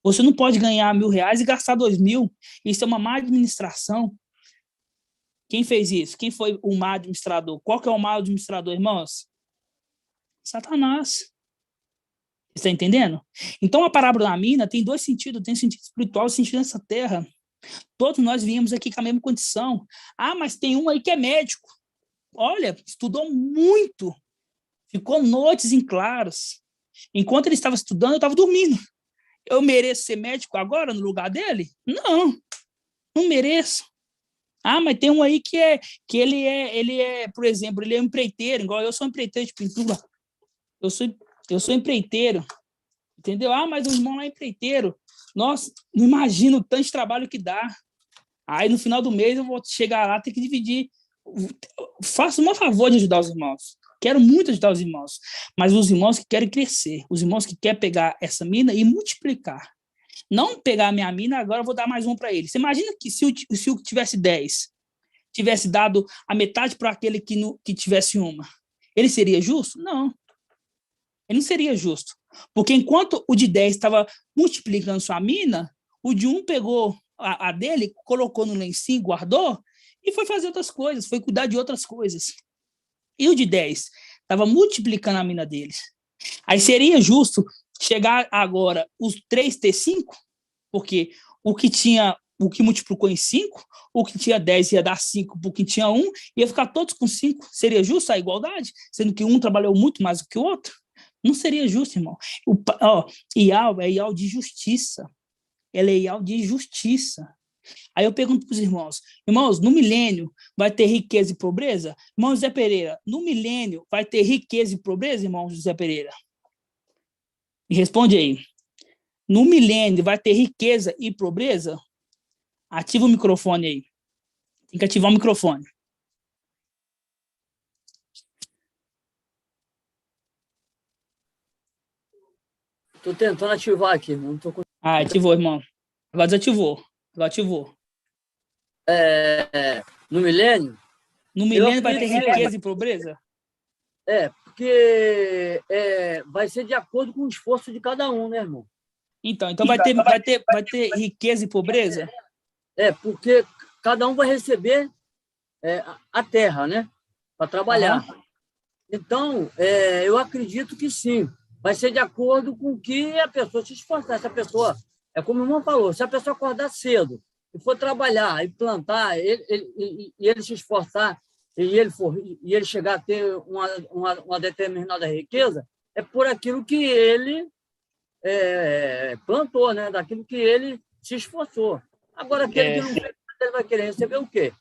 Você não pode ganhar R$1.000 e gastar 2.000. Isso é uma má administração. Quem fez isso? Quem foi o mau administrador? Qual que é o mau administrador, irmãos? Satanás. Você está entendendo? Então, a parábola da mina tem dois sentidos. Tem sentido espiritual e sentido nessa terra. Todos nós viemos aqui com a mesma condição. Ah, mas tem um aí que é médico. Olha, estudou muito. Ficou noites em claros. Enquanto ele estava estudando, eu estava dormindo. Eu mereço ser médico agora, no lugar dele? Não, não mereço. Ah, mas tem um aí que ele é, por exemplo, ele é um empreiteiro, igual eu sou um empreiteiro de pintura. Eu sou empreiteiro, entendeu? Ah, mas o irmão lá é empreiteiro. Nossa, não imagino o tanto de trabalho que dá. Aí, no final do mês, eu vou chegar lá, ter que dividir. Faça um favor de ajudar os irmãos. Quero muito ajudar os irmãos. Mas os irmãos que querem crescer, os irmãos que querem pegar essa mina e multiplicar. Não pegar a minha mina, agora eu vou dar mais um para ele. Você imagina que se o que tivesse 10, tivesse dado a metade para aquele que tivesse uma, ele seria justo? Não. Ele não seria justo. Porque enquanto o de 10 estava multiplicando sua mina, o de 1 pegou a dele, colocou no lencinho, guardou, e foi fazer outras coisas, foi cuidar de outras coisas. E o de 10 estava multiplicando a mina deles. Aí seria justo chegar agora os 3 ter 5, porque o que multiplicou em 5, o que tinha 10 ia dar 5 para o que tinha 1, ia ficar todos com 5. Seria justo a igualdade? Sendo que um trabalhou muito mais do que o outro? Não seria justo, irmão. Ial é Ial de justiça. Ela é Ial de justiça. Aí eu pergunto para os irmãos, no milênio vai ter riqueza e pobreza? Irmão José Pereira, no milênio vai ter riqueza e pobreza, irmão José Pereira? Me responde aí. No milênio vai ter riqueza e pobreza? Ativa o microfone aí. Tem que ativar o microfone.
Estou tentando ativar aqui. Não tô...
ativou, irmão. Agora desativou.
No milênio?
No milênio vai ter riqueza e pobreza?
Porque vai ser de acordo com o esforço de cada um, né, irmão?
Então vai ter riqueza e pobreza?
Porque cada um vai receber a terra, né? Para trabalhar. Uhum. Então, eu acredito que sim. Vai ser de acordo com o que a pessoa se esforçar. Se a pessoa, como o irmão falou, se a pessoa acordar cedo e for trabalhar e plantar, e ele se esforçar, e ele chegar a ter uma determinada riqueza, é por aquilo que ele plantou, né? Daquilo que ele se esforçou. Agora, aquele que não fez, ele vai querer receber o quê?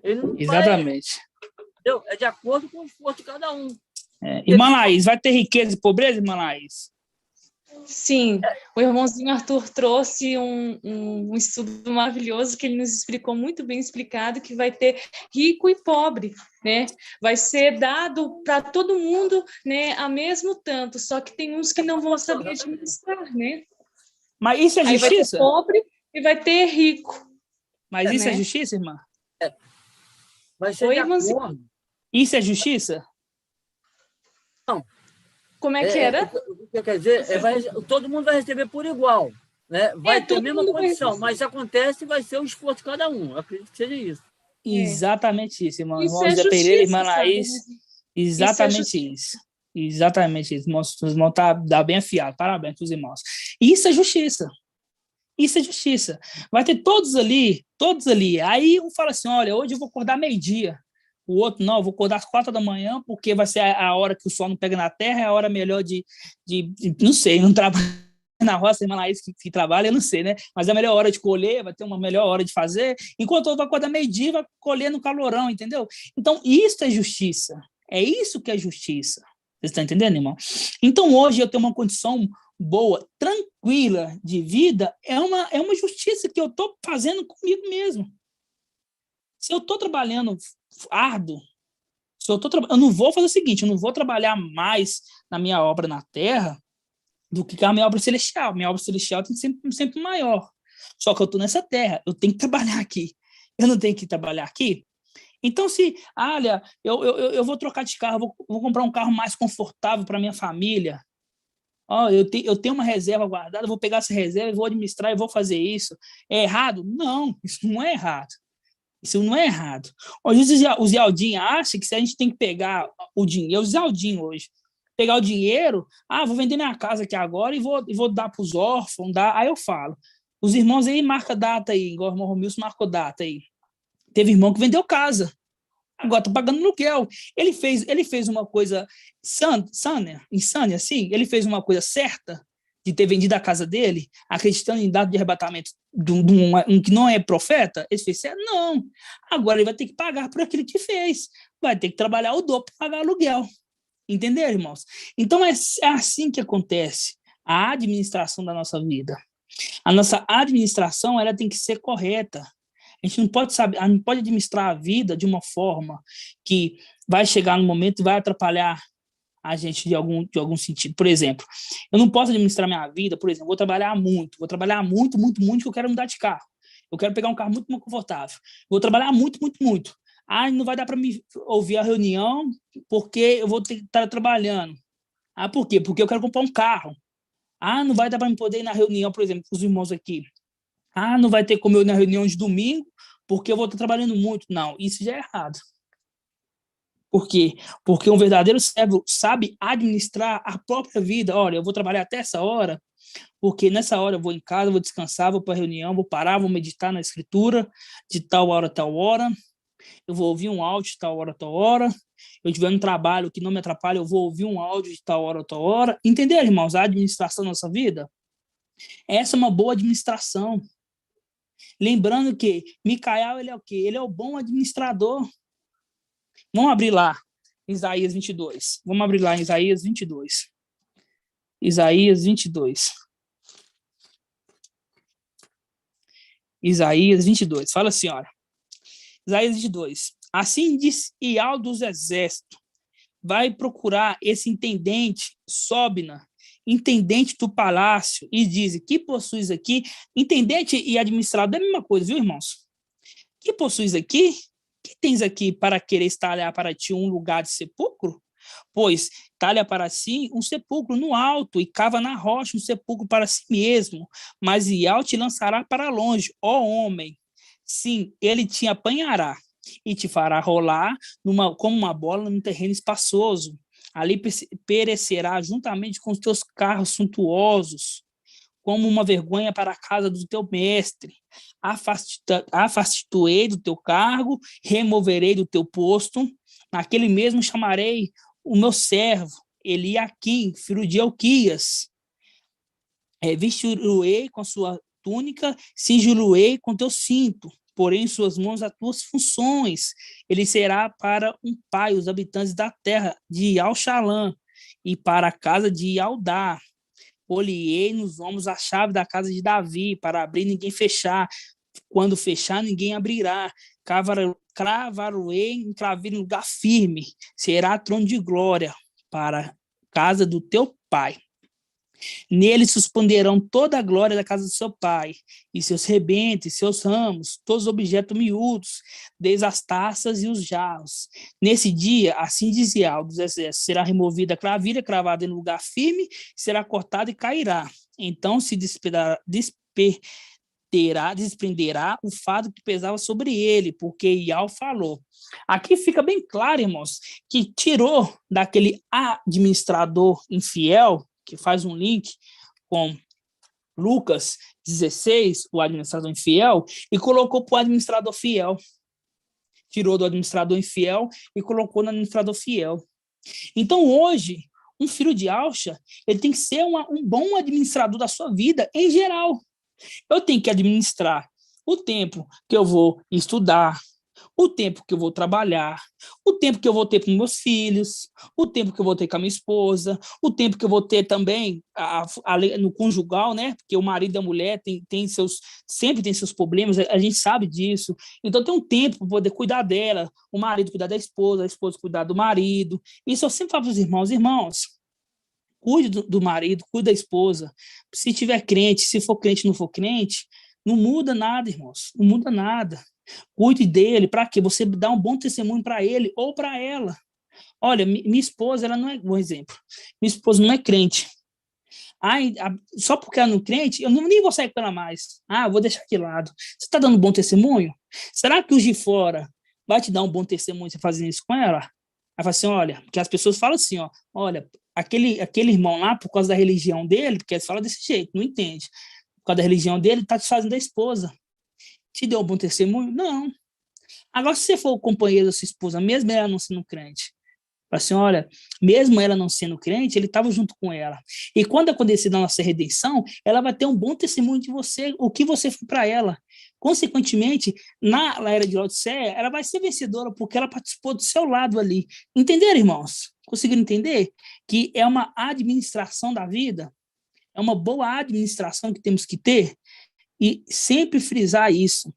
Ele não
Exatamente.
Entendeu? É de acordo com o esforço de cada um.
Irmã Laís, vai ter riqueza e pobreza, irmã Laís?
Sim, o irmãozinho Arthur trouxe um estudo maravilhoso que ele nos explicou muito bem explicado, que vai ter rico e pobre, né? Vai ser dado para todo mundo, né, a mesmo tanto, só que tem uns que não vão saber administrar, né?
Mas isso é justiça?
Aí vai ter pobre e vai ter rico.
Mas isso é justiça, irmã?
Vai ser de acordo.
Isso é justiça?
Não.
Como é que era?
O que quer dizer, todo mundo vai receber por igual, né? Vai ter a mesma condição, mas se acontece, vai ser o esforço de cada um. Eu acredito que seja isso.
Exatamente isso, irmão.
Isso
José Pereira, irmã Laís, exatamente isso. Exatamente isso. Os irmãos tá bem afiado. Parabéns para os irmãos. Isso é justiça. Isso é justiça. Vai ter todos ali. Aí um fala assim, olha, hoje eu vou acordar meio-dia. O outro, não, eu vou acordar às 4 da manhã, porque vai ser a hora que o sol não pega na terra, é a hora melhor de não sei, não trabalho na roça, irmã Laís que trabalha, eu não sei, né? Mas é a melhor hora de colher, vai ter uma melhor hora de fazer, enquanto o outro vai acordar meio-dia e vai colher no calorão, entendeu? Então, isso é justiça. É isso que é justiça. Você está entendendo, irmão? Então, hoje eu tenho uma condição boa, tranquila de vida, é uma justiça que eu estou fazendo comigo mesmo. Se eu estou trabalhando árduo, eu não vou fazer o seguinte, eu não vou trabalhar mais na minha obra na terra do que a minha obra celestial. Minha obra celestial tem sempre maior. Só que eu estou nessa terra, eu tenho que trabalhar aqui. Eu não tenho que trabalhar aqui? Então, olha, eu vou trocar de carro, vou comprar um carro mais confortável para minha família. Eu tenho uma reserva guardada, vou pegar essa reserva, vou administrar e vou fazer isso. É errado? Não, isso não é errado. Isso não é errado. Hoje os Yaldin acham que se a gente tem que pegar o dinheiro, os Yaldin hoje, pegar o dinheiro, vou vender minha casa aqui agora e vou dar para os órfãos, aí eu falo. Os irmãos aí marca data aí, igual o irmão Romilson marcou data aí. Teve irmão que vendeu casa. Agora está pagando aluguel. Ele fez uma coisa insana, assim, ele fez uma coisa certa de ter vendido a casa dele, acreditando em dado de arrebatamento de um que não é profeta. Ele fez certo? Não. Agora ele vai ter que pagar por aquilo que fez. Vai ter que trabalhar o dobro para pagar aluguel. Entenderam, irmãos? Então é assim que acontece a administração da nossa vida. A nossa administração ela tem que ser correta. A gente não pode administrar a vida de uma forma que vai chegar no momento e vai atrapalhar a gente de algum sentido. Por exemplo, eu não posso administrar minha vida, por exemplo, vou trabalhar muito, que eu quero mudar de carro. Eu quero pegar um carro muito mais confortável. Vou trabalhar muito. Não vai dar para me ouvir a reunião porque eu vou ter que estar trabalhando. Por quê? Porque eu quero comprar um carro. Não vai dar para me poder ir na reunião, por exemplo, com os irmãos aqui. Não vai ter como eu ir na reunião de domingo porque eu vou estar trabalhando muito. Não, isso já é errado. Por quê? Porque um verdadeiro servo sabe administrar a própria vida. Olha, eu vou trabalhar até essa hora, porque nessa hora eu vou em casa, vou descansar, vou para a reunião, vou parar, vou meditar na escritura, de tal hora a tal hora. Eu vou ouvir um áudio de tal hora a tal hora. Eu estiver no trabalho que não me atrapalha, eu vou ouvir um áudio de tal hora a tal hora. Entenderam, irmãos? A administração da nossa vida? Essa é uma boa administração. Lembrando que Micael, ele é o quê? Ele é o bom administrador. Vamos abrir lá, Isaías 22. Vamos abrir lá em Isaías 22. Isaías 22. Isaías 22. Fala assim, olha. Isaías 22. Assim diz Ial dos exércitos. Vai procurar esse intendente, Sobna, intendente do palácio, e diz, que possuis aqui? Intendente e administrador é a mesma coisa, viu, irmãos? Que possuis aqui? Que tens aqui para querer talhar para ti um lugar de sepulcro? Pois talha para si um sepulcro no alto e cava na rocha um sepulcro para si mesmo, mas Ial te lançará para longe, ó homem. Sim, ele te apanhará e te fará rolar como uma bola num terreno espaçoso. Ali perecerá juntamente com os teus carros suntuosos, como uma vergonha para a casa do teu mestre. Afastar-te-ei do teu cargo, removerei do teu posto. Naquele mesmo chamarei o meu servo, Eliaquim, filho de Elquias. Vestir-o-ei com a sua túnica, cingi-lo-ei com teu cinto. Porém, em suas mãos as tuas funções. Ele será para um pai, os habitantes da terra de Al-Shalã, e para a casa de Aldá. Poliei nos ombros a chave da casa de Davi, para abrir ninguém fechar. Quando fechar, ninguém abrirá. Cravar-o-ei em craveiro em lugar firme. Será trono de glória para a casa do teu pai. Nele suspenderão toda a glória da casa do seu pai, e seus rebentes, seus ramos, todos os objetos miúdos, desde as taças e os jarros. Nesse dia, assim dizia Ial dos exércitos, será removida a cravilha, cravada em lugar firme, será cortada e cairá. Então se desprenderá o fardo que pesava sobre ele, porque Ial falou. Aqui fica bem claro, irmãos, que tirou daquele administrador infiel, que faz um link com Lucas 16, o administrador infiel, e colocou para o administrador fiel. Tirou do administrador infiel e colocou no administrador fiel. Então, hoje, um filho de Alcha, ele tem que ser um bom administrador da sua vida em geral. Eu tenho que administrar o tempo que eu vou estudar, o tempo que eu vou trabalhar, o tempo que eu vou ter com meus filhos, o tempo que eu vou ter com a minha esposa, o tempo que eu vou ter também no conjugal, né? Porque o marido e a mulher sempre tem seus problemas, a gente sabe disso. Então, tem um tempo para poder cuidar dela, o marido cuidar da esposa, a esposa cuidar do marido. Isso eu sempre falo para os irmãos, cuide do marido, cuide da esposa. Se tiver crente, se for crente, não for crente, não muda nada, irmãos, não muda nada. Cuide dele, para quê? Você dá um bom testemunho para ele ou para ela. Olha, minha esposa, ela não é um exemplo. Minha esposa não é crente. Ai, só porque ela não é crente, eu nem vou sair com ela mais. Eu vou deixar de lado. Você está dando um bom testemunho? Será que os de fora vai te dar um bom testemunho você fazendo isso com ela? Aí fala assim, olha, porque as pessoas falam assim, ó, olha, aquele irmão lá, por causa da religião dele, porque eles falam desse jeito, não entende. Por causa da religião dele, está desfazendo da esposa. Te deu um bom testemunho? Não. Agora, se você for o companheiro da sua esposa, mesmo ela não sendo crente, fala assim, olha, mesmo ela não sendo crente, ele estava junto com ela. E quando acontecer a nossa redenção, ela vai ter um bom testemunho de você, o que você foi para ela. Consequentemente, na era de Laodiceia, ela vai ser vencedora porque ela participou do seu lado ali. Entenderam, irmãos? Conseguiram entender? Que é uma administração da vida, é uma boa administração que temos que ter, e sempre frisar isso.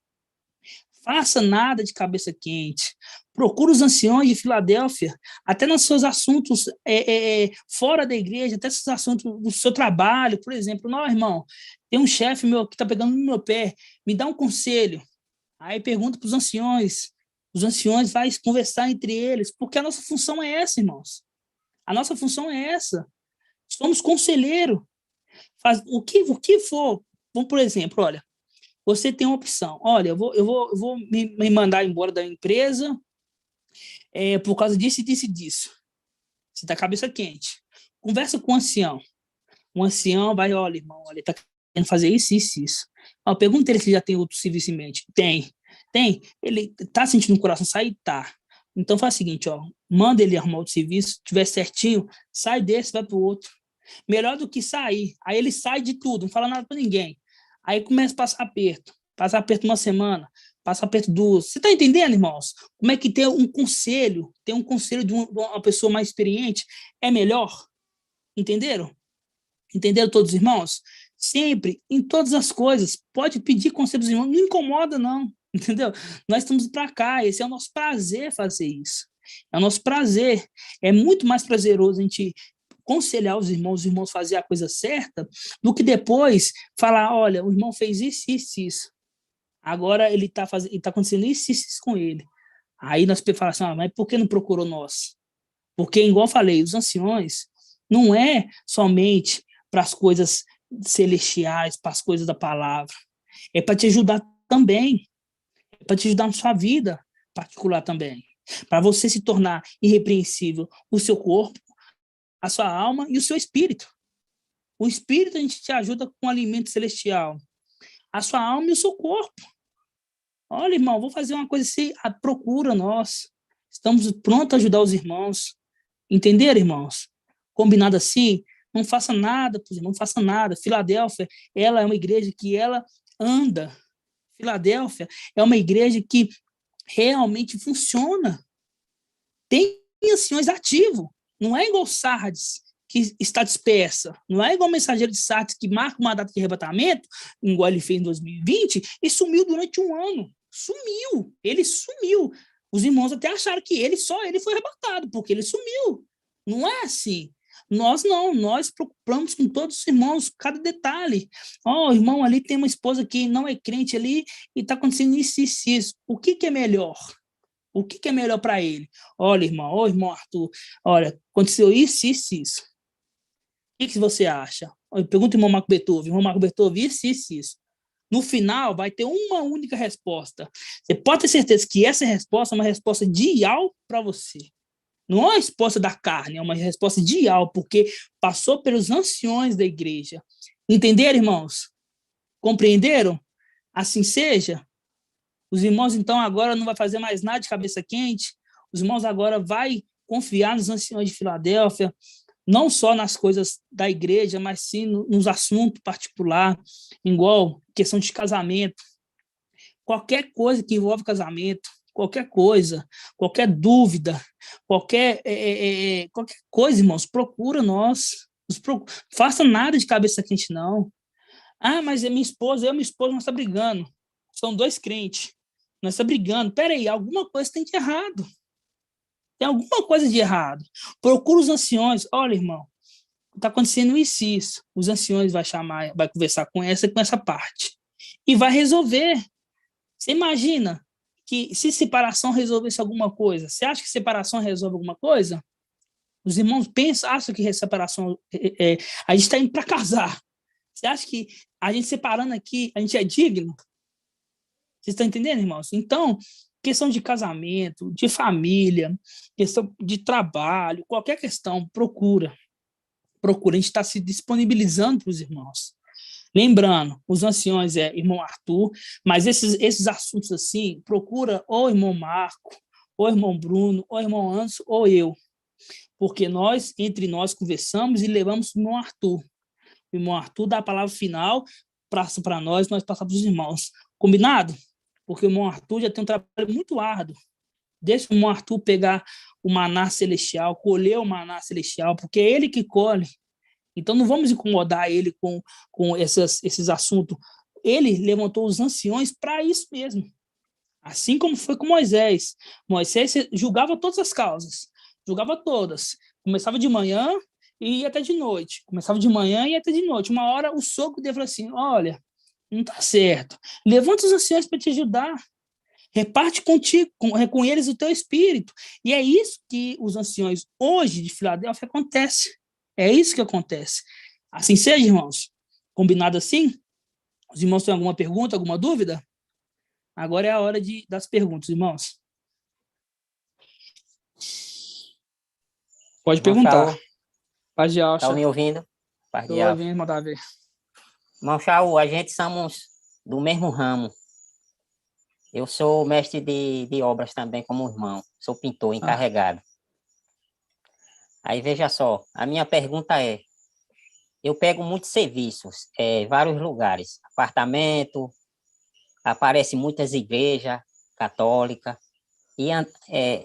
Faça nada de cabeça quente. Procure os anciões de Filadélfia, até nos seus assuntos fora da igreja, até nos seus assuntos do seu trabalho, por exemplo. Não, irmão, tem um chefe meu que está pegando no meu pé, me dá um conselho. Aí pergunta para os anciões vão conversar entre eles, porque a nossa função é essa, irmãos. A nossa função é essa. Somos conselheiro. O que for, vamos, por exemplo, olha, você tem uma opção. Olha, eu vou me mandar embora da empresa por causa disso e disso e disso. Você está cabeça quente. Conversa com o ancião. O ancião vai, olha, irmão, ele está querendo fazer isso, isso, isso. Pergunta ele se já tem outro serviço em mente. Tem. Ele está sentindo o coração sair? Tá. Então faz o seguinte, manda ele arrumar outro serviço, se tiver certinho, sai desse, vai para o outro. Melhor do que sair. Aí ele sai de tudo, não fala nada para ninguém. Aí começa a passar aperto uma semana, passa aperto 2. Você está entendendo, irmãos? Como é que ter um conselho de uma pessoa mais experiente é melhor? Entenderam? Entenderam todos os irmãos? Sempre, em todas as coisas, pode pedir conselho dos irmãos, não incomoda não, entendeu? Nós estamos para cá, esse é o nosso prazer fazer isso. É o nosso prazer. É muito mais prazeroso a gente aconselhar os irmãos fazer a coisa certa, do que depois falar, olha, o irmão fez isso, isso, isso. Agora ele está acontecendo isso, isso, isso com ele. Aí nós falamos assim, mas por que não procurou nós? Porque, igual eu falei, os anciões não é somente para as coisas celestiais, para as coisas da palavra. É para te ajudar também. É para te ajudar na sua vida particular também. Para você se tornar irrepreensível o seu corpo, a sua alma e o seu espírito. O espírito a gente te ajuda com alimento celestial. A sua alma e o seu corpo. Olha, irmão, vou fazer uma coisa assim, procura nós. Estamos prontos a ajudar os irmãos. Entenderam, irmãos? Combinado assim? Não faça nada, não faça nada. Filadélfia, ela é uma igreja que ela anda. Filadélfia é uma igreja que realmente funciona. Tem anciões ativos. Não é igual Sardes, que está dispersa. Não é igual o mensageiro de Sardes, que marca uma data de arrebatamento, igual ele fez em 2020, e sumiu durante um ano. Sumiu. Ele sumiu. Os irmãos até acharam que ele foi arrebatado, porque ele sumiu. Não é assim. Nós não, nós preocupamos com todos os irmãos, cada detalhe. O irmão ali tem uma esposa que não é crente ali, e está acontecendo isso, isso, isso. O que é melhor? O que é melhor para ele? Olha, irmão Arthur, olha, aconteceu isso, isso, isso. O que você acha? Pergunta ao irmão Marco Bertov, isso, isso. No final, vai ter uma única resposta. Você pode ter certeza que essa resposta é uma resposta ideal para você. Não é uma resposta da carne, é uma resposta ideal, porque passou pelos anciões da igreja. Entenderam, irmãos? Compreenderam? Assim seja. Os irmãos, então, agora não vai fazer mais nada de cabeça quente. Os irmãos agora vai confiar nos anciões de Filadélfia, não só nas coisas da igreja, mas sim nos assuntos particulares, igual questão de casamento. Qualquer coisa que envolve casamento, qualquer coisa, qualquer dúvida, qualquer coisa, irmãos, procura nós. Faça nada de cabeça quente, não. Mas é minha esposa, nós estamos brigando. São dois crentes. Nós estamos brigando. Peraí, alguma coisa tem de errado. Tem alguma coisa de errado. Procura os anciões. Olha, irmão, está acontecendo isso. Os anciões vai conversar com essa parte. E vai resolver. Você imagina que se separação resolvesse alguma coisa, você acha que separação resolve alguma coisa? Os irmãos acham que separação, a gente está indo para casar. Você acha que a gente separando aqui, a gente é digno? Vocês estão entendendo, irmãos? Então, questão de casamento, de família, questão de trabalho, qualquer questão, procura. A gente está se disponibilizando para os irmãos. Lembrando, os anciões irmão Arthur, mas esses assuntos assim, procura ou irmão Marco, ou irmão Bruno, ou irmão Anderson, ou eu. Porque entre nós, conversamos e levamos o irmão Arthur. O irmão Arthur dá a palavra final para nós passamos para os irmãos. Combinado? Porque o irmão Arthur já tem um trabalho muito árduo. Deixa o irmão Arthur pegar o maná celestial, colher o maná celestial, porque é ele que colhe. Então, não vamos incomodar ele com esses assuntos. Ele levantou os anciões para isso mesmo. Assim como foi com Moisés. Moisés julgava todas as causas. Julgava todas. Começava de manhã e ia até de noite. Começava de manhã e ia até de noite. Uma hora, o sogro dele falou assim, olha, não está certo. Levanta os anciões para te ajudar. Reparte contigo, com eles o teu espírito. E é isso que os anciões hoje de Filadélfia acontece. É isso que acontece. Assim seja, irmãos. Combinado assim? Os irmãos têm alguma pergunta, alguma dúvida? Agora é a hora das perguntas, irmãos. Pode perguntar. Paz de Alcha.
Está me ouvindo?
Estou ouvindo, manda ver.
Irmão Shaul, a gente somos do mesmo ramo. Eu sou mestre de obras também como irmão. Sou pintor encarregado. Aí, veja só, a minha pergunta é, eu pego muitos serviços, vários lugares, apartamento, aparece muitas igrejas católicas, e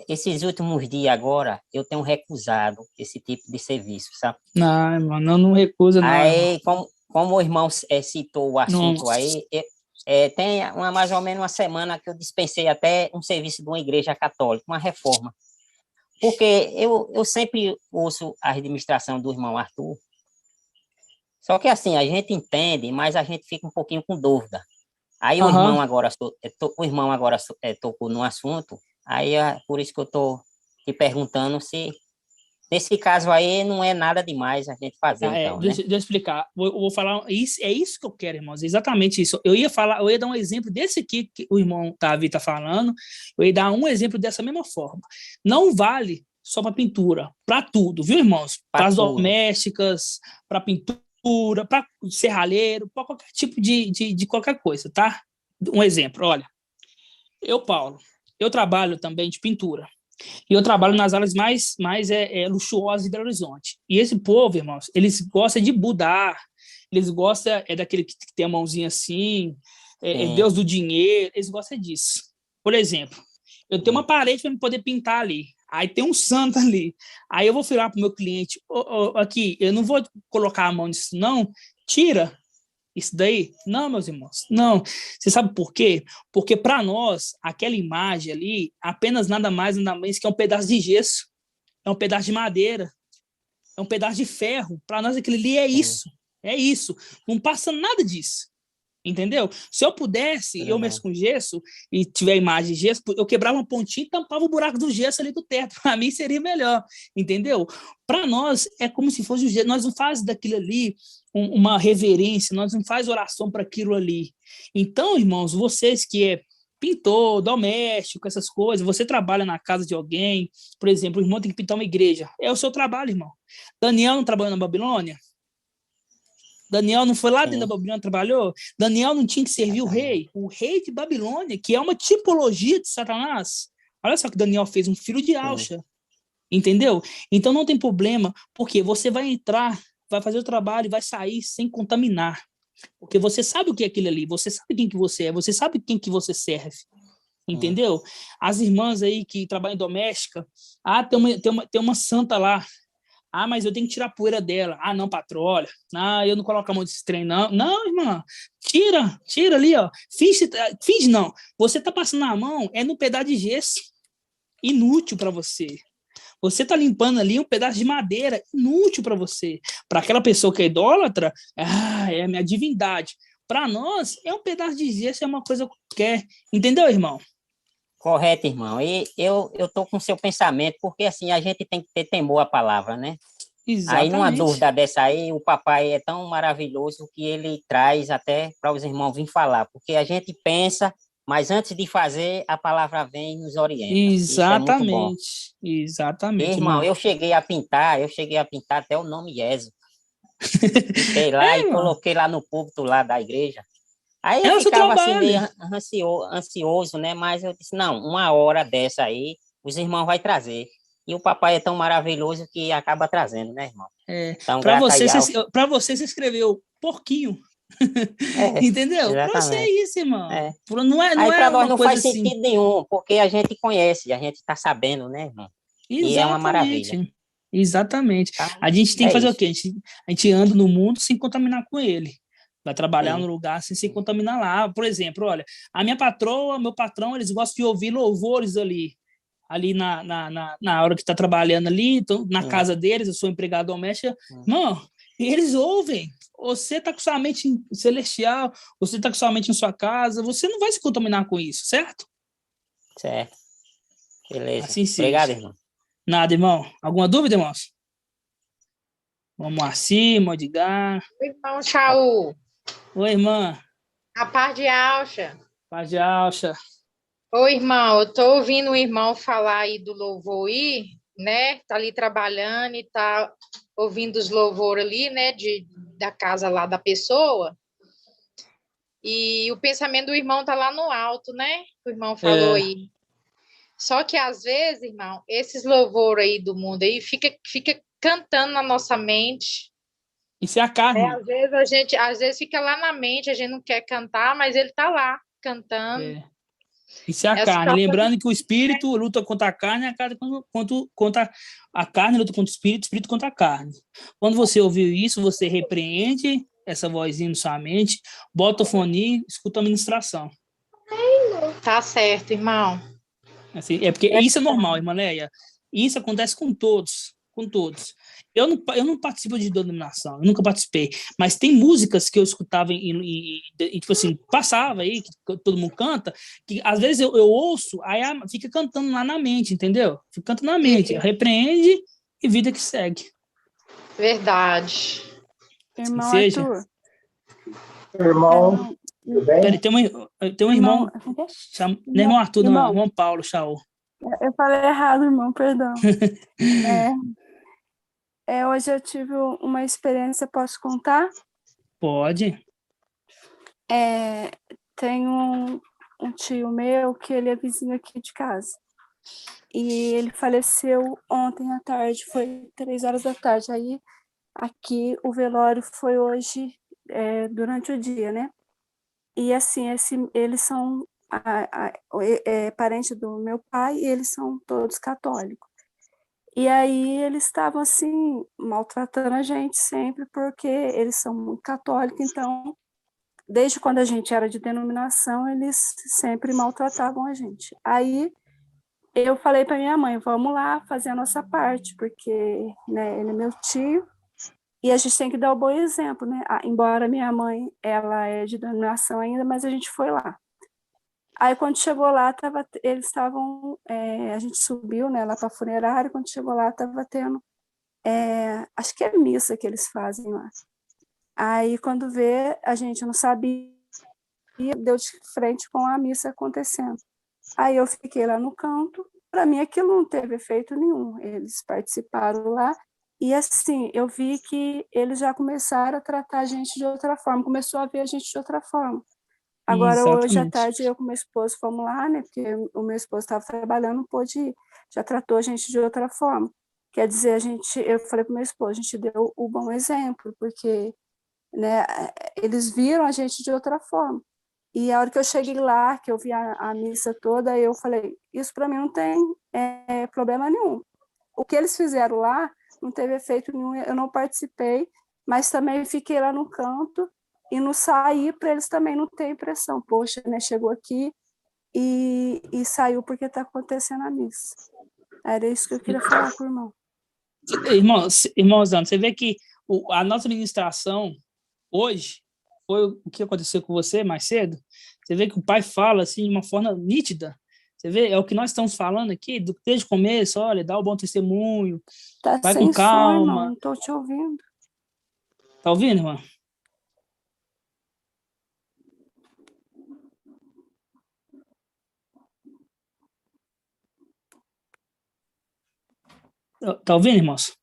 esses últimos dias agora, eu tenho recusado esse tipo de serviço, sabe?
Não, irmão, não recusa, não.
Aí, como o irmão citou o assunto aí, tem mais ou menos uma semana que eu dispensei até um serviço de uma igreja católica, uma reforma. Porque eu sempre ouço a administração do irmão Arthur, só que assim, a gente entende, mas a gente fica um pouquinho com dúvida. Aí o irmão agora tocou no assunto, aí é por isso que eu estou te perguntando se, nesse caso aí, não é nada demais a gente fazer, então, né?
Deixa eu explicar. Eu vou falar, é isso que eu quero, irmãos, exatamente isso. Eu ia dar um exemplo desse aqui que o irmão Davi está falando, eu ia dar um exemplo dessa mesma forma. Não vale só para pintura, para tudo, viu, irmãos? Para as domésticas, para pintura, para serralheiro, para qualquer tipo de qualquer coisa, tá? Um exemplo, olha, Paulo, eu trabalho também de pintura. E eu trabalho nas áreas mais luxuosas de Belo Horizonte. E esse povo, irmãos, eles gostam de Budá, eles gostam daquele que tem a mãozinha assim, Deus do dinheiro, eles gostam disso. Por exemplo, eu tenho uma parede para me poder pintar ali, aí tem um santo ali, aí eu vou virar para o meu cliente, aqui, eu não vou colocar a mão nisso não, tira isso daí? Não, meus irmãos, não. Você sabe por quê? Porque para nós, aquela imagem ali, apenas nada mais, nada menos que é um pedaço de gesso, é um pedaço de madeira, é um pedaço de ferro. Para nós, aquilo ali é isso. Não passa nada disso. Entendeu? Se eu pudesse, eu mesmo com gesso, e tiver imagem de gesso, eu quebrava uma pontinha e tampava o buraco do gesso ali do teto. Para mim seria melhor, entendeu? Para nós, é como se fosse o gesso. Nós não fazemos daquilo ali uma reverência, nós não fazemos oração para aquilo ali. Então, irmãos, vocês que é pintor, doméstico, essas coisas, você trabalha na casa de alguém, por exemplo, o irmão tem que pintar uma igreja. É o seu trabalho, irmão. Daniel não trabalhou na Babilônia? Daniel não foi lá dentro da Babilônia, trabalhou? Daniel não tinha que servir o rei de Babilônia, que é uma tipologia de Satanás. Olha só que Daniel fez, um filho de Alcha. Entendeu? Então não tem problema, porque você vai entrar, vai fazer o trabalho e vai sair sem contaminar. Porque você sabe o que é aquilo ali, você sabe quem que você é, você sabe quem que você serve. Entendeu? As irmãs aí que trabalham em doméstica, tem uma santa lá. Ah, mas eu tenho que tirar a poeira dela. Ah, não, patrão, olha. Ah, eu não coloco a mão desse trem, não. Não, irmã, tira ali, ó. Finge não. Você tá passando a mão, é no pedaço de gesso. Inútil para você. Você tá limpando ali um pedaço de madeira, inútil para você. Para aquela pessoa que é idólatra, é a minha divindade. Para nós, é um pedaço de gesso, é uma coisa qualquer. Entendeu, irmão?
Correto, irmão. E eu tô com o seu pensamento, porque assim, a gente tem que ter temor à palavra, né? Aí, numa
Exatamente.
dúvida dessa aí, o papai é tão maravilhoso que ele traz até para os irmãos vir falar, porque a gente pensa, mas antes de fazer, a palavra vem e nos orienta. Isso é muito bom.
Exatamente.
E,
Exatamente,
irmão,
irmão.
eu cheguei a pintar até o nome Jesus. Pintei lá
É,
e
irmão.
coloquei lá no púlpito lá da igreja. Aí eu
É o seu
ficava assim
trabalho.
meio ansioso, né? Mas eu disse, não, uma hora dessa aí, os irmãos vai trazer. E o papai é tão maravilhoso que acaba trazendo, né, irmão?
É,
Então,
para
grata
você,
aí ao...
você escreveu porquinho.
É,
Entendeu? Para você é
exatamente.
isso, irmão.
É.
Não
Aí
é
para nós
uma
não
coisa
faz
assim.
sentido nenhum, porque a gente conhece, a gente está sabendo, né, irmão? E é uma maravilha.
Exatamente. Exatamente.
Então,
A gente tem que
é
fazer o
isso.
quê? A gente anda no mundo sem contaminar com ele. Vai trabalhar no
Sim.
lugar sem se contaminar lá. Por exemplo, olha, a minha patroa, meu patrão, eles gostam de ouvir louvores ali na hora que está trabalhando ali, então, na
Sim.
casa deles, eu sou empregado doméstico.
Sim.
Não, eles ouvem. Você está com sua mente celestial, você está com sua mente em sua casa, você não vai se contaminar com isso, certo?
Certo. Beleza.
Assim
Obrigado,
seja.
irmão.
Nada, irmão. Alguma dúvida, irmãos? Vamos acima, Edgar.
Irmão Shaul,
Oi, irmã.
a par de Alcha.
Paz de alça.
Ô, irmão, eu tô ouvindo o irmão falar aí do louvor aí, né? Tá ali trabalhando e tá ouvindo os louvores ali, né? Da casa lá da pessoa. E o pensamento do irmão tá lá no alto, né? O irmão falou aí. Só que às vezes, irmão, esses louvores aí do mundo aí fica cantando na nossa mente.
Isso é a carne.
Às vezes fica lá na mente, a gente não quer cantar, mas ele tá lá cantando.
Isso é a carne. Lembrando que o espírito luta contra a carne, a carne contra a carne luta contra o espírito contra a carne. Quando você ouviu isso, você repreende essa vozinha na sua mente, bota o fone, escuta a ministração.
Tá certo, irmão.
Assim, porque isso é normal, irmã Leia. Isso acontece com todos, com todos. Eu não participo de denominação, eu nunca participei, mas tem músicas que eu escutava e tipo assim, passava aí, que todo mundo canta, que às vezes eu ouço, aí fica cantando lá na mente, entendeu? Fica cantando na mente, repreende e vida que segue.
Verdade.
Irmão
seja.
Arthur.
Irmão, tudo bem?
Peraí, tem um irmão, não é irmão Arthur, não, é irmão Paulo, Shaul.
Eu falei errado, irmão, perdão. Hoje eu tive uma experiência, posso contar?
Pode.
Tem um tio meu que ele é vizinho aqui de casa. E ele faleceu ontem à tarde, foi 3 horas da tarde. Aí aqui o velório foi hoje, durante o dia, né? E assim, eles são parente do meu pai e eles são todos católicos. E aí eles estavam assim, maltratando a gente sempre, porque eles são muito católicos, então, desde quando a gente era de denominação, eles sempre maltratavam a gente. Aí eu falei para minha mãe, vamos lá fazer a nossa parte, porque, né, ele é meu tio, e a gente tem que dar o bom exemplo, né? Embora minha mãe, ela é de denominação ainda, mas a gente foi lá. Aí, quando chegou lá, eles estavam... a gente subiu, né, lá para a funerária. Quando chegou lá, estava tendo... acho que é missa que eles fazem lá. Aí, quando vê, a gente não sabia, deu de frente com a missa acontecendo. Aí, eu fiquei lá no canto. Para mim, aquilo não teve efeito nenhum. Eles participaram lá. E, assim, eu vi que eles já começaram a tratar a gente de outra forma. Começou a ver a gente de outra forma. Agora,
Exatamente.
Hoje à tarde, eu com meu esposo fomos lá, né? Porque o meu esposo estava trabalhando, não pôde ir. Já tratou a gente de outra forma. Quer dizer, eu falei para o meu esposo, a gente deu o bom exemplo, porque, né, eles viram a gente de outra forma. E a hora que eu cheguei lá, que eu vi a missa toda, eu falei, isso para mim não tem problema nenhum. O que eles fizeram lá não teve efeito nenhum, eu não participei, mas também fiquei lá no canto, e não sair para eles também não terem impressão. Poxa, né, chegou aqui e saiu porque está acontecendo a missa. Era isso que eu queria falar com o irmão.
Irmãozão, você vê que a nossa ministração hoje foi o que aconteceu com você mais cedo. Você vê que o pai fala assim de uma forma nítida. Você vê, é o que nós estamos falando aqui, desde o começo, olha, dá o bom testemunho,
Tá
vai
sem
com
som, irmão,
calma.
não tô te ouvindo.
Tá ouvindo, irmão? Tá ouvindo, irmãos?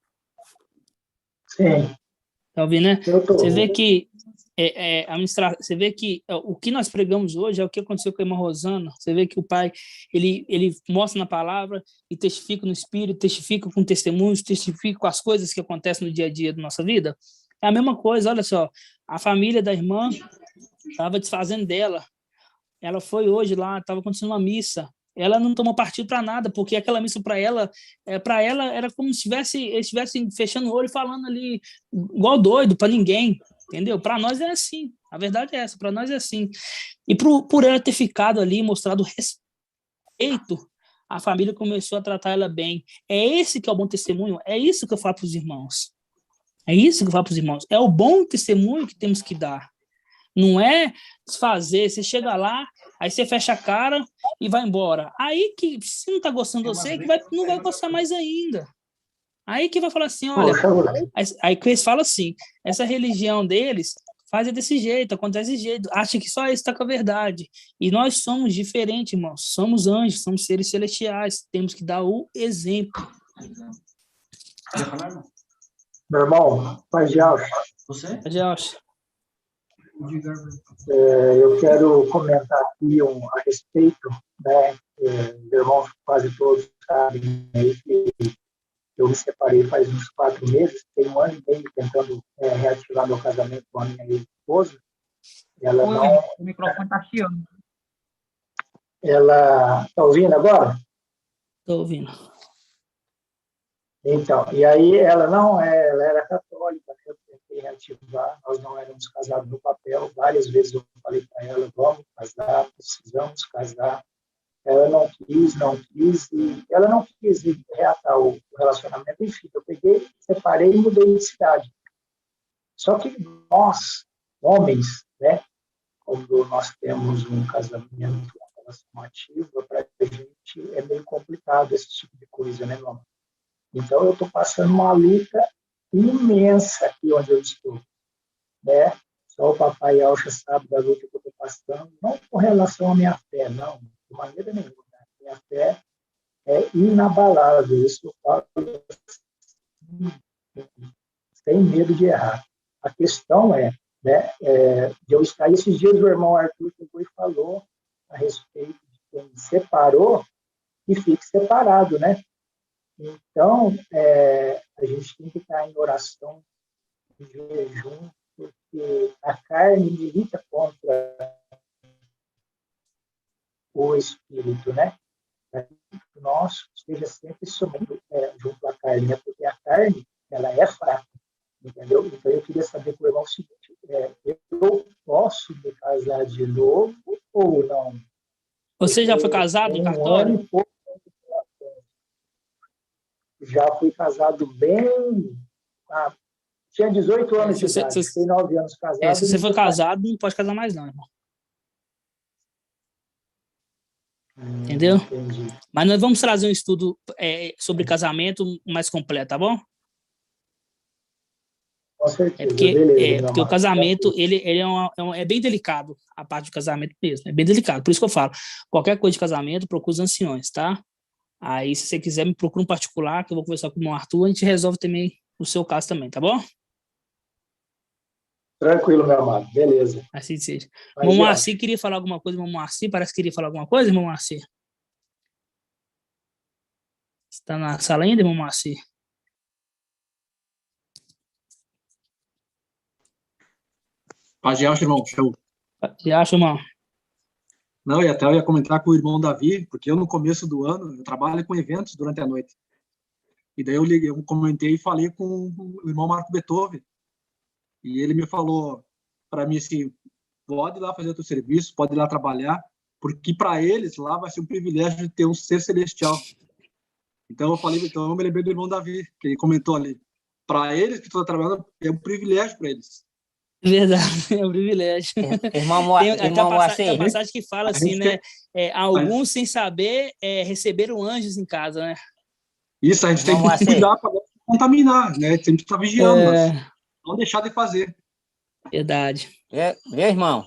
Sim,
Tá ouvindo, né?
eu tô.
Você vê que você vê que o que nós pregamos hoje é o que aconteceu com a irmã Rosana. Você vê que o pai, ele mostra na palavra e testifica no espírito, testifica com testemunhos, testifica com as coisas que acontecem no dia a dia da nossa vida. É a mesma coisa, olha só, a família da irmã estava desfazendo dela. Ela foi hoje lá, estava acontecendo uma missa. Ela não tomou partido para nada, porque aquela missa para ela era como se eles estivessem fechando o olho e falando ali igual doido para ninguém, entendeu? Para nós é assim, a verdade é essa, para nós é assim. E por ela ter ficado ali, mostrado respeito, a família começou a tratar ela bem. É esse que é o bom testemunho, é isso que eu falo para os irmãos. É isso que eu falo para os irmãos. É o bom testemunho que temos que dar. Não é desfazer, você chega lá, aí você fecha a cara e vai embora. Aí que, se não está gostando de você, não vai gostar mais ainda. Aí que vai falar assim, olha... Aí que eles falam assim, essa religião deles faz desse jeito, acontece desse jeito, acha que só isso está com a verdade. E nós somos diferentes, irmãos. Somos anjos, somos seres celestiais. Temos que dar o exemplo.
Meu irmão, Paz de Alcha.
Paz de Alcha.
Eu quero comentar aqui a respeito, né? Meus irmãos quase todos sabem aí que eu me separei faz uns 4 meses, tem 1 ano e meio tentando reativar meu casamento com a minha esposa. Ela não...
O microfone está chiando.
Ela... Está ouvindo agora?
Estou ouvindo.
Então, e aí ela era católica, eu tentei reativar, nós não éramos casados no papel, várias vezes eu falei para ela, vamos casar, precisamos casar. Ela não quis, e ela não quis reatar o relacionamento, enfim, eu peguei, separei e mudei de cidade. Só que nós, homens, né, quando nós temos um casamento, uma relação ativa, para a gente é meio complicado esse tipo de coisa, né, meu amor? Então, eu estou passando uma luta imensa aqui onde eu estou, né? Só o papai Alcha sabe da luta que eu estou passando, não com relação à minha fé, não, de maneira nenhuma. Minha fé é inabalável, isso eu falo sem medo de errar. A questão é, né, de eu estar... Esses dias o irmão Arthur chegou e falou a respeito de quem separou e fique separado, né? Então, a gente tem que estar em oração, em jejum, porque a carne milita contra o espírito, né? Nós esteja sempre sumindo junto à carne, né? Porque a carne, ela é fraca, entendeu? Então, eu queria saber com o irmão o seguinte, eu posso me casar de novo ou não?
Você já foi casado em cartório?
Já fui casado bem... tinha 18 anos de idade, fiquei 9 anos casado.
Se você for casado, não pode casar mais não, irmão. Entendeu?
Entendi.
Mas nós vamos trazer um estudo sobre casamento mais completo, tá bom?
Com certeza,
porque o casamento, ele é bem delicado, a parte do casamento mesmo, é bem delicado. Por isso que eu falo, qualquer coisa de casamento, procura os anciões, tá? Aí, se você quiser, me procura um particular, que eu vou conversar com o irmão Arthur, a gente resolve também o seu caso também, tá bom?
Tranquilo, meu amado. Beleza.
Assim seja. Irmão Moacir queria falar alguma coisa, irmão Moacir? Parece que queria falar alguma coisa, irmão Moacir? Você está na sala ainda, irmão Moacir?
Paz de Alcha, irmão. Show.
Paz de Alcha, irmão.
Não, e até eu ia comentar com o irmão Davi, porque eu, no começo do ano, eu trabalho com eventos durante a noite. E daí eu comentei e falei com o irmão Marco Beethoven. E ele me falou para mim assim, pode ir lá fazer o teu serviço, pode ir lá trabalhar, porque para eles lá vai ser um privilégio de ter um ser celestial. Então eu me lembrei do irmão Davi, que ele comentou ali. Para eles que estão trabalhando, é um privilégio para eles.
Verdade, é um privilégio. Tem até
irmão
a passagem que fala assim, né? Alguns, sem saber, receberam anjos em casa, né?
Isso, a gente tem que cuidar para não contaminar, né? Sempre estar vigiando, mas não deixar de fazer.
Verdade.
Meu irmão,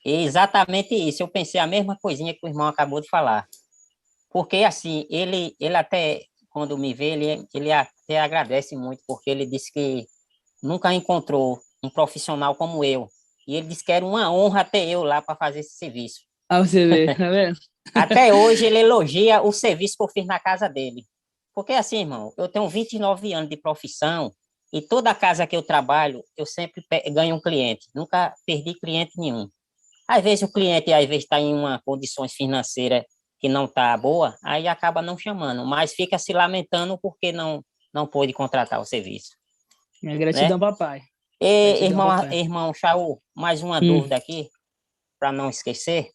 é exatamente isso. Eu pensei a mesma coisinha que o irmão acabou de falar. Porque, assim, ele até, quando me vê, ele até agradece muito, porque ele disse que nunca encontrou um profissional como eu. E ele disse que era uma honra ter eu lá para fazer esse serviço.
Ah, você vê, tá vendo?
Até hoje ele elogia o serviço que eu fiz na casa dele. Porque, assim, irmão, eu tenho 29 anos de profissão e toda casa que eu trabalho, eu sempre ganho um cliente. Nunca perdi cliente nenhum. Às vezes o cliente, às vezes, está em uma condições financeiras que não está boa, aí acaba não chamando, mas fica se lamentando porque não pôde contratar o serviço.
Minha gratidão, né? Papai.
Irmão Chaú, mais uma dúvida aqui, para não esquecer.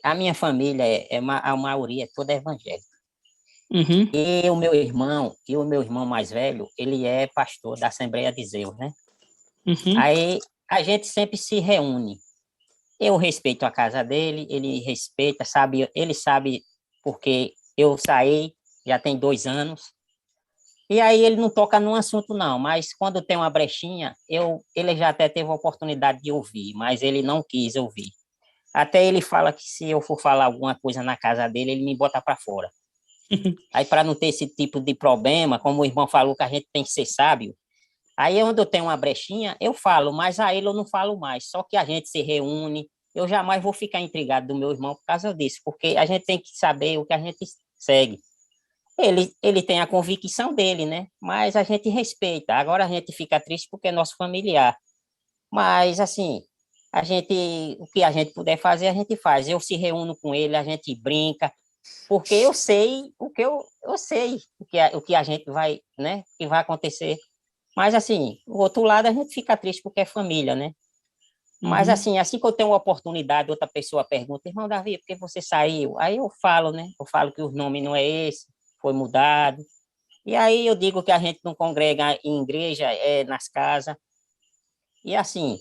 A minha família, a maioria é toda evangélica. E o meu irmão mais velho, ele é pastor da Assembleia de Deus, né? Aí a gente sempre se reúne. Eu respeito a casa dele, ele respeita, ele sabe porque eu saí, já tem 2 anos. E aí ele não toca num assunto, não, mas quando tem uma brechinha, ele já até teve a oportunidade de ouvir, mas ele não quis ouvir. Até ele fala que se eu for falar alguma coisa na casa dele, ele me bota para fora. Aí, para não ter esse tipo de problema, como o irmão falou que a gente tem que ser sábio, aí onde eu tenho uma brechinha, eu falo, mas a ele eu não falo mais. Só que a gente se reúne, eu jamais vou ficar intrigado do meu irmão por causa disso, porque a gente tem que saber o que a gente segue. Ele tem a convicção dele, né? Mas a gente respeita. Agora a gente fica triste porque é nosso familiar. Mas, assim, o que a gente puder fazer, a gente faz. Eu se reúno com ele, a gente brinca, porque eu sei eu sei o que a gente vai, né? Que vai acontecer. Mas, assim, do outro lado, a gente fica triste porque é família, né? Mas, assim que eu tenho uma oportunidade, outra pessoa pergunta, irmão Davi, por que você saiu? Aí eu falo, né? Eu falo que o nome não é esse, foi mudado. E aí eu digo que a gente não congrega em igreja, é nas casas. E, assim,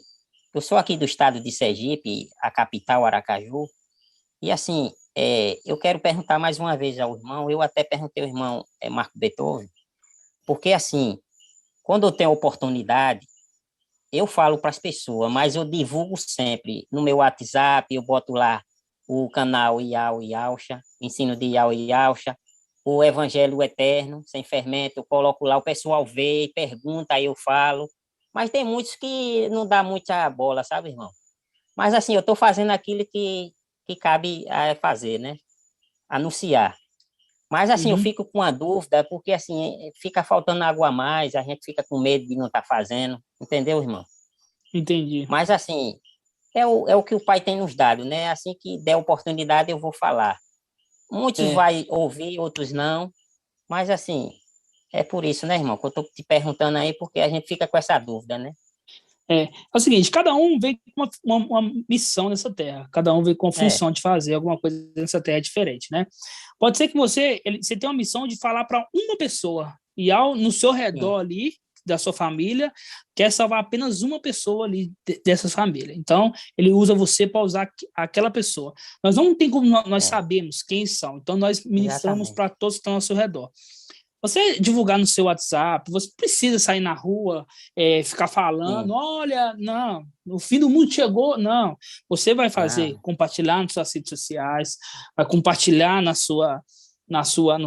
eu sou aqui do estado de Sergipe, a capital, Aracaju, e, assim, eu quero perguntar mais uma vez ao irmão, eu até perguntei ao irmão Marco Beethoven, porque, assim, quando eu tenho oportunidade, eu falo para as pessoas, mas eu divulgo sempre no meu WhatsApp, eu boto lá o canal Iau e Yaucha, ensino de Iau e Yaucha, o Evangelho Eterno, sem fermento, eu coloco lá, o pessoal vê, pergunta, aí eu falo, mas tem muitos que não dá muita bola, sabe, irmão? Mas, assim, eu estou fazendo aquilo que cabe fazer, né? Anunciar. Mas, assim, eu fico com uma dúvida, porque, assim, fica faltando água a mais, a gente fica com medo de não estar fazendo, entendeu, irmão?
Entendi.
Mas, assim, é o que o Pai tem nos dado, né? Assim que der oportunidade, eu vou falar. Muitos vai ouvir, outros não, mas, assim, é por isso, né, irmão, que eu estou te perguntando aí, porque a gente fica com essa dúvida, né?
É o seguinte, cada um vem com uma missão nessa terra, cada um vem com a função de fazer alguma coisa nessa terra diferente, né? Pode ser que você tenha uma missão de falar para uma pessoa, e no seu redor ali, da sua família, quer salvar apenas uma pessoa ali dessa família. Então, ele usa você para usar aquela pessoa. Nós não tem como nós sabemos quem são, então nós ministramos para todos que estão ao seu redor. Você divulgar no seu WhatsApp, você precisa sair na rua, ficar falando, olha, não, o fim do mundo chegou, não. Você vai fazer, compartilhar nas suas redes sociais, vai compartilhar no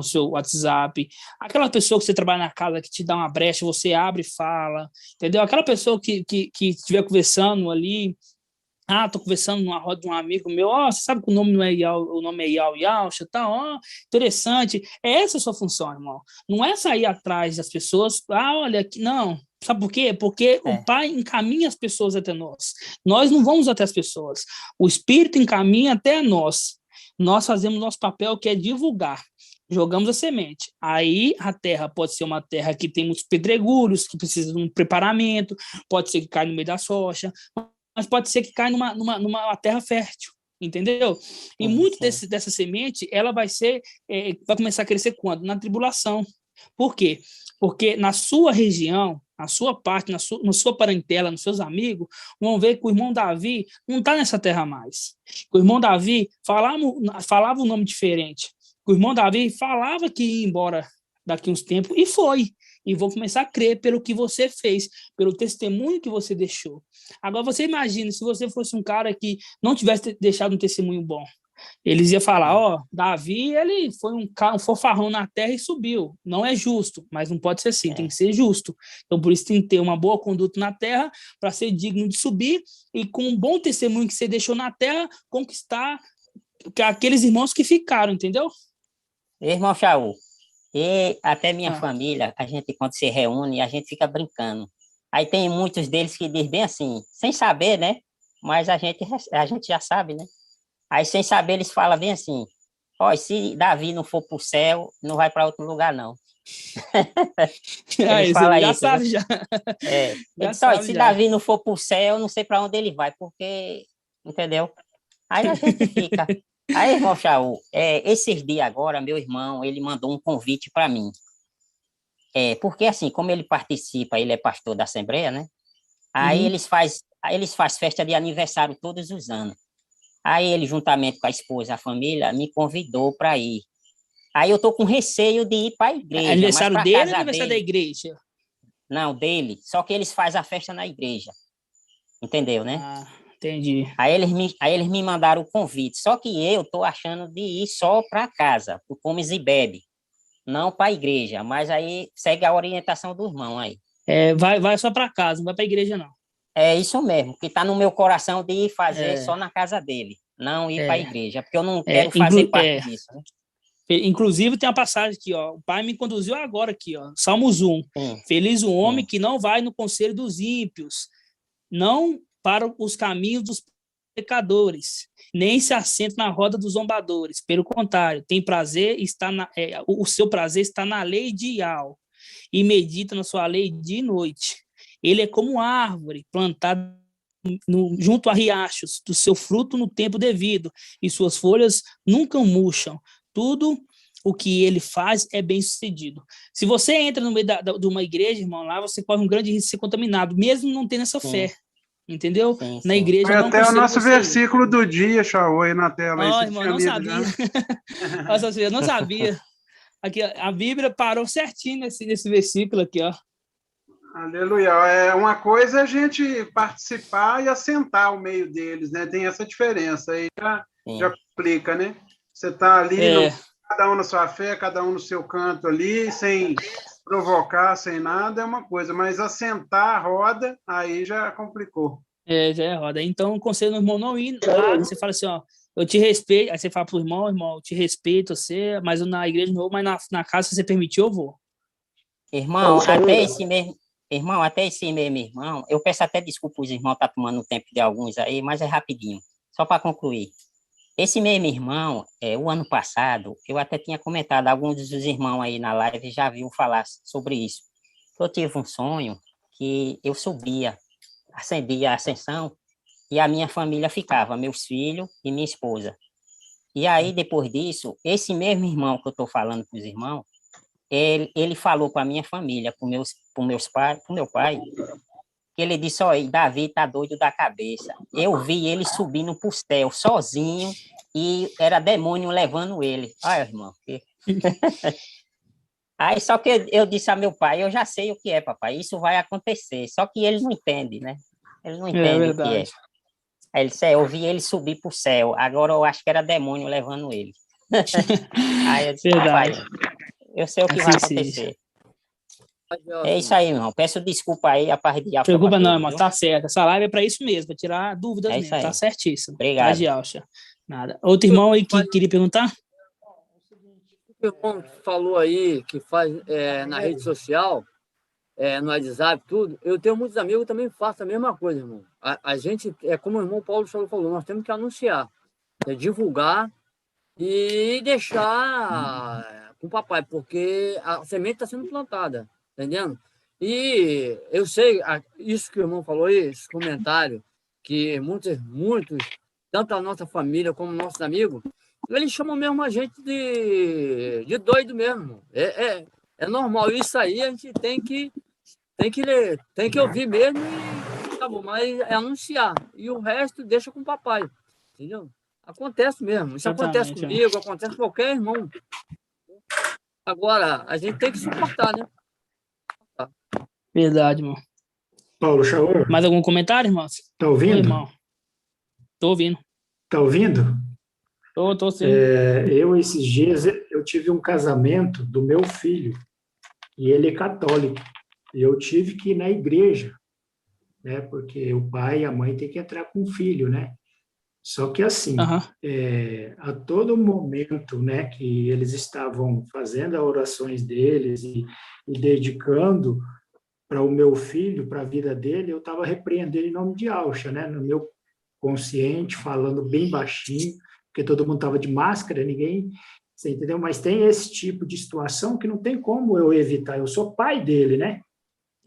seu WhatsApp. Aquela pessoa que você trabalha na casa que te dá uma brecha, você abre e fala, entendeu? Aquela pessoa que estiver conversando ali, tô conversando numa roda de um amigo meu, você sabe que o nome não é Iau, o nome é Iau Yaucha, tá, interessante. Essa é a sua função, irmão. Não é sair atrás das pessoas, olha aqui, não. Sabe por quê? Porque o Pai encaminha as pessoas até nós. Nós não vamos até as pessoas. O Espírito encaminha até nós. Nós fazemos nosso papel, que é divulgar. Jogamos a semente. Aí a terra pode ser uma terra que tem muitos pedregulhos, que precisa de um preparamento, pode ser que caia no meio da soja, mas pode ser que caia numa terra fértil, entendeu? E muito dessa semente, ela vai começar a crescer quando? Na tribulação. Por quê? Porque na sua região, na sua parte, na sua parentela, nos seus amigos, vão ver que o irmão Davi não está nessa terra mais. O irmão Davi falava um nome diferente. O irmão Davi falava que ia embora daqui uns tempos, e foi. E vou começar a crer pelo que você fez, pelo testemunho que você deixou. Agora, você imagina, se você fosse um cara que não tivesse deixado um testemunho bom, eles iam falar, Davi, ele foi um fofarrão na terra e subiu. Não é justo, mas não pode ser assim, tem que ser justo. Então, por isso tem que ter uma boa conduta na terra para ser digno de subir e com um bom testemunho que você deixou na terra, conquistar aqueles irmãos que ficaram, entendeu?
Irmão Shaul, e até minha família, a gente, quando se reúne, a gente fica brincando. Aí tem muitos deles que dizem bem assim, sem saber, né? Mas a gente já sabe, né? Aí, sem saber, eles falam bem assim, se Davi não for para o céu, não vai para outro lugar, não. Eles falam
já
isso.
Sabe, já.
Se Davi não for para o céu, eu não sei para onde ele vai, porque, entendeu? Aí a gente fica... Aí, irmão Shaul, esses dias agora, meu irmão, ele mandou um convite para mim. Porque, assim, como ele participa, ele é pastor da Assembleia, né? Aí eles faz festa de aniversário todos os anos. Aí ele, juntamente com a esposa, a família, me convidou para ir. Aí eu estou com receio de ir para a igreja.
Aniversário dele ou aniversário da igreja?
Não, dele. Só que eles fazem a festa na igreja. Entendeu, né?
Entendi.
Aí eles me mandaram o convite. Só que eu estou achando de ir só para casa, para o Comes e Bebe. Não para a igreja. Mas aí segue a orientação do irmão aí.
Vai só para casa, não vai para a igreja, não.
É isso mesmo, que está no meu coração de ir fazer só na casa dele, não ir para a igreja, porque eu não quero fazer parte disso. Né?
Inclusive, tem uma passagem aqui, ó. O pai me conduziu agora aqui, ó. Salmos 1. Feliz o homem que não vai no conselho dos ímpios, não para os caminhos dos pecadores, nem se assenta na roda dos zombadores. Pelo contrário, tem prazer, o seu prazer está na lei de Yahweh, e medita na sua lei dia e noite. Ele é como árvore plantada junto a riachos, do seu fruto no tempo devido, e suas folhas nunca murcham. Tudo o que ele faz é bem sucedido. Se você entra no meio de uma igreja, irmão, lá você corre um grande risco de ser contaminado, mesmo não tendo essa fé. Entendeu? Na igreja.
Foi até o nosso versículo do dia, Shaul, aí na tela.
Irmão, não sabia. Nossa, eu não sabia. Aqui, a Bíblia parou certinho nesse versículo aqui, ó.
Aleluia. Uma coisa é a gente participar e assentar ao meio deles, né? Tem essa diferença aí, já explica, né? Você está ali, cada um na sua fé, cada um no seu canto ali, sem provocar, sem nada, é uma coisa, mas assentar a roda, aí já complicou.
Já é roda. Então, o conselho do irmão não ir lá, você fala assim, ó, eu te respeito, aí você fala pro irmão, eu te respeito, mas eu na igreja não vou, mas na casa, se você permitir, eu vou.
Irmão, até esse mesmo irmão, eu peço até desculpa, os irmãos estão tomando o tempo de alguns aí, mas é rapidinho, só para concluir. Esse mesmo irmão, o ano passado, eu até tinha comentado, alguns dos irmãos aí na live já viram falar sobre isso. Eu tive um sonho que eu subia, acendia a ascensão, e a minha família ficava, meus filhos e minha esposa. E aí, depois disso, esse mesmo irmão que eu estou falando para os irmãos, ele falou para a minha família, para o meu pai, que ele disse, Davi tá doido da cabeça. Eu vi ele subindo pro céu, sozinho, e era demônio levando ele. Olha, irmão. Aí, só que eu disse a meu pai, eu já sei o que é, papai, isso vai acontecer. Só que ele não entende, né? Ele não entende o que é. Aí ele disse, eu vi ele subir pro céu, agora eu acho que era demônio levando ele. Aí eu disse, papai, eu sei o que vai acontecer. É isso aí, irmão. Peço desculpa aí, a parte de Alcha.
Preocupa não, irmão. Tá certo. Essa live é para isso mesmo, para tirar dúvidas mesmo. Tá certíssimo.
Obrigado.
Paz de Alcha. Nada. Outro irmão aí que queria perguntar?
O irmão falou aí que faz na rede social, no WhatsApp, tudo. Eu tenho muitos amigos que também fazem a mesma coisa, irmão. A gente, como o irmão Paulo falou, nós temos que anunciar, divulgar e deixar com o papai, porque a semente está sendo plantada. Entendendo? E eu sei, isso que o irmão falou aí, esse comentário, que muitos, tanto a nossa família como nossos amigos, eles chamam mesmo a gente de doido mesmo. É normal. Isso aí a gente ler, tem que ouvir mesmo e tá bom, mas é anunciar. E o resto deixa com o papai. Entendeu? Acontece mesmo. Isso acontece comigo, acontece com qualquer irmão. Agora, a gente tem que suportar, né?
Verdade, irmão.
Paulo Chaor.
Mais algum comentário, irmão?
Tá ouvindo?
Oi, irmão. Tô ouvindo.
Tá ouvindo?
Tô sim.
Eu, esses dias, eu tive um casamento do meu filho, e ele é católico. E eu tive que ir na igreja, né? Porque o pai e a mãe têm que entrar com o filho, né? Só que assim, a todo momento, né, que eles estavam fazendo as orações deles e dedicando para o meu filho, para a vida dele, eu estava repreendendo em nome de Auxa, né, no meu consciente, falando bem baixinho, porque todo mundo estava de máscara, ninguém, você entendeu? Mas tem esse tipo de situação que não tem como eu evitar, eu sou pai dele, né?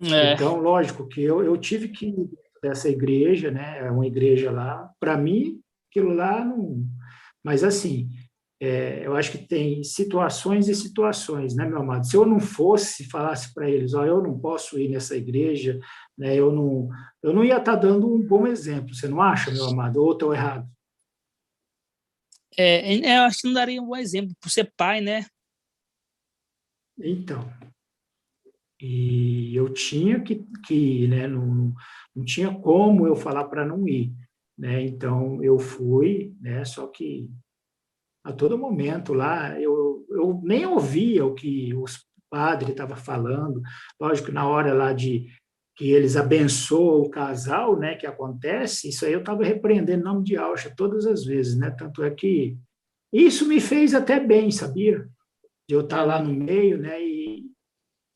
Então, lógico que eu tive que ir dessa igreja, né, é uma igreja lá, para mim, aquilo lá não... Mas, assim, eu acho que tem situações e situações, né, meu amado? Se eu não fosse, falasse para eles, eu não posso ir nessa igreja, né, eu não ia estar dando um bom exemplo, você não acha, meu amado? Ou estou errado?
Eu acho que não daria um bom exemplo, por ser pai, né?
Então, e eu tinha que né, não tinha como eu falar para não ir, né? Então, eu fui, né, só que a todo momento lá, eu nem ouvia o que os padres estavam falando. Lógico, na hora lá que eles abençoam o casal, né, que acontece, isso aí eu estava repreendendo em nome de Auxa todas as vezes, né? Tanto é que isso me fez até bem, sabia? De eu estar lá no meio, né, e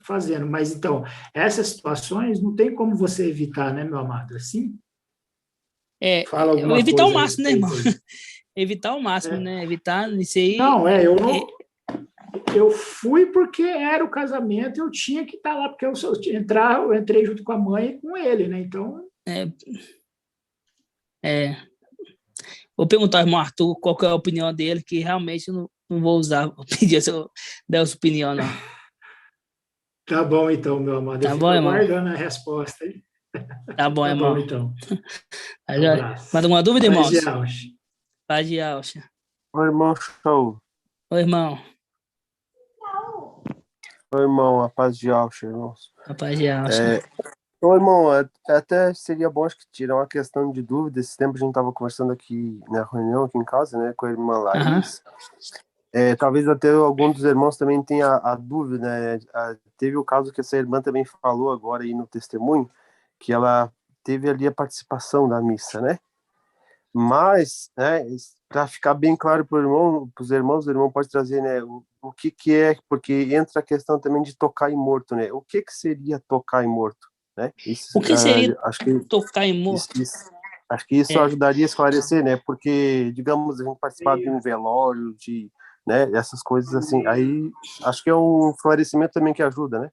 fazendo. Mas, então, essas situações não tem como você evitar, né, meu amado? Assim? Fala alguma
evitar
coisa
o máximo, né, irmão?
aí.
Evitar o máximo, né? Evitar isso aí.
Não, eu não... Eu fui porque era o casamento, eu tinha que estar lá, porque eu entrei junto com a mãe e com ele, né? Então...
Vou perguntar ao irmão Arthur qual que é a opinião dele, que realmente eu não vou pedir essa opinião, não.
Tá bom, então, meu amado.
Tá
Eu
bom,
fico
irmão?
aguardando a resposta. Hein?
Tá bom,
tá
irmão.
Bom, então.
Um abraço. Mais alguma dúvida, irmãos?
Paz de Auxa.
Paz de Auxa.
Oi, irmão, show.
Oi, irmão.
Oi, irmão, a paz de Auxa, irmãos.
A paz de Auxa.
Oi, irmão, até seria bom, acho que tirar uma questão de dúvida. Esse tempo a gente estava conversando aqui na reunião, aqui em casa, né, com a irmã Laís. Talvez até algum dos irmãos também tenha a dúvida, né? Teve o caso que essa irmã também falou agora aí no testemunho, que ela teve ali a participação da missa, né? Mas, né, para ficar bem claro para os irmãos, o irmão pode trazer, né, o que é, porque entra a questão também de tocar em morto, né? O que seria tocar em morto, né? Isso,
o que seria tocar em morto?
Acho que isso ajudaria a esclarecer, né? Porque, digamos, a gente participar de um velório, né, essas coisas assim, aí acho que é um esclarecimento também que ajuda, né,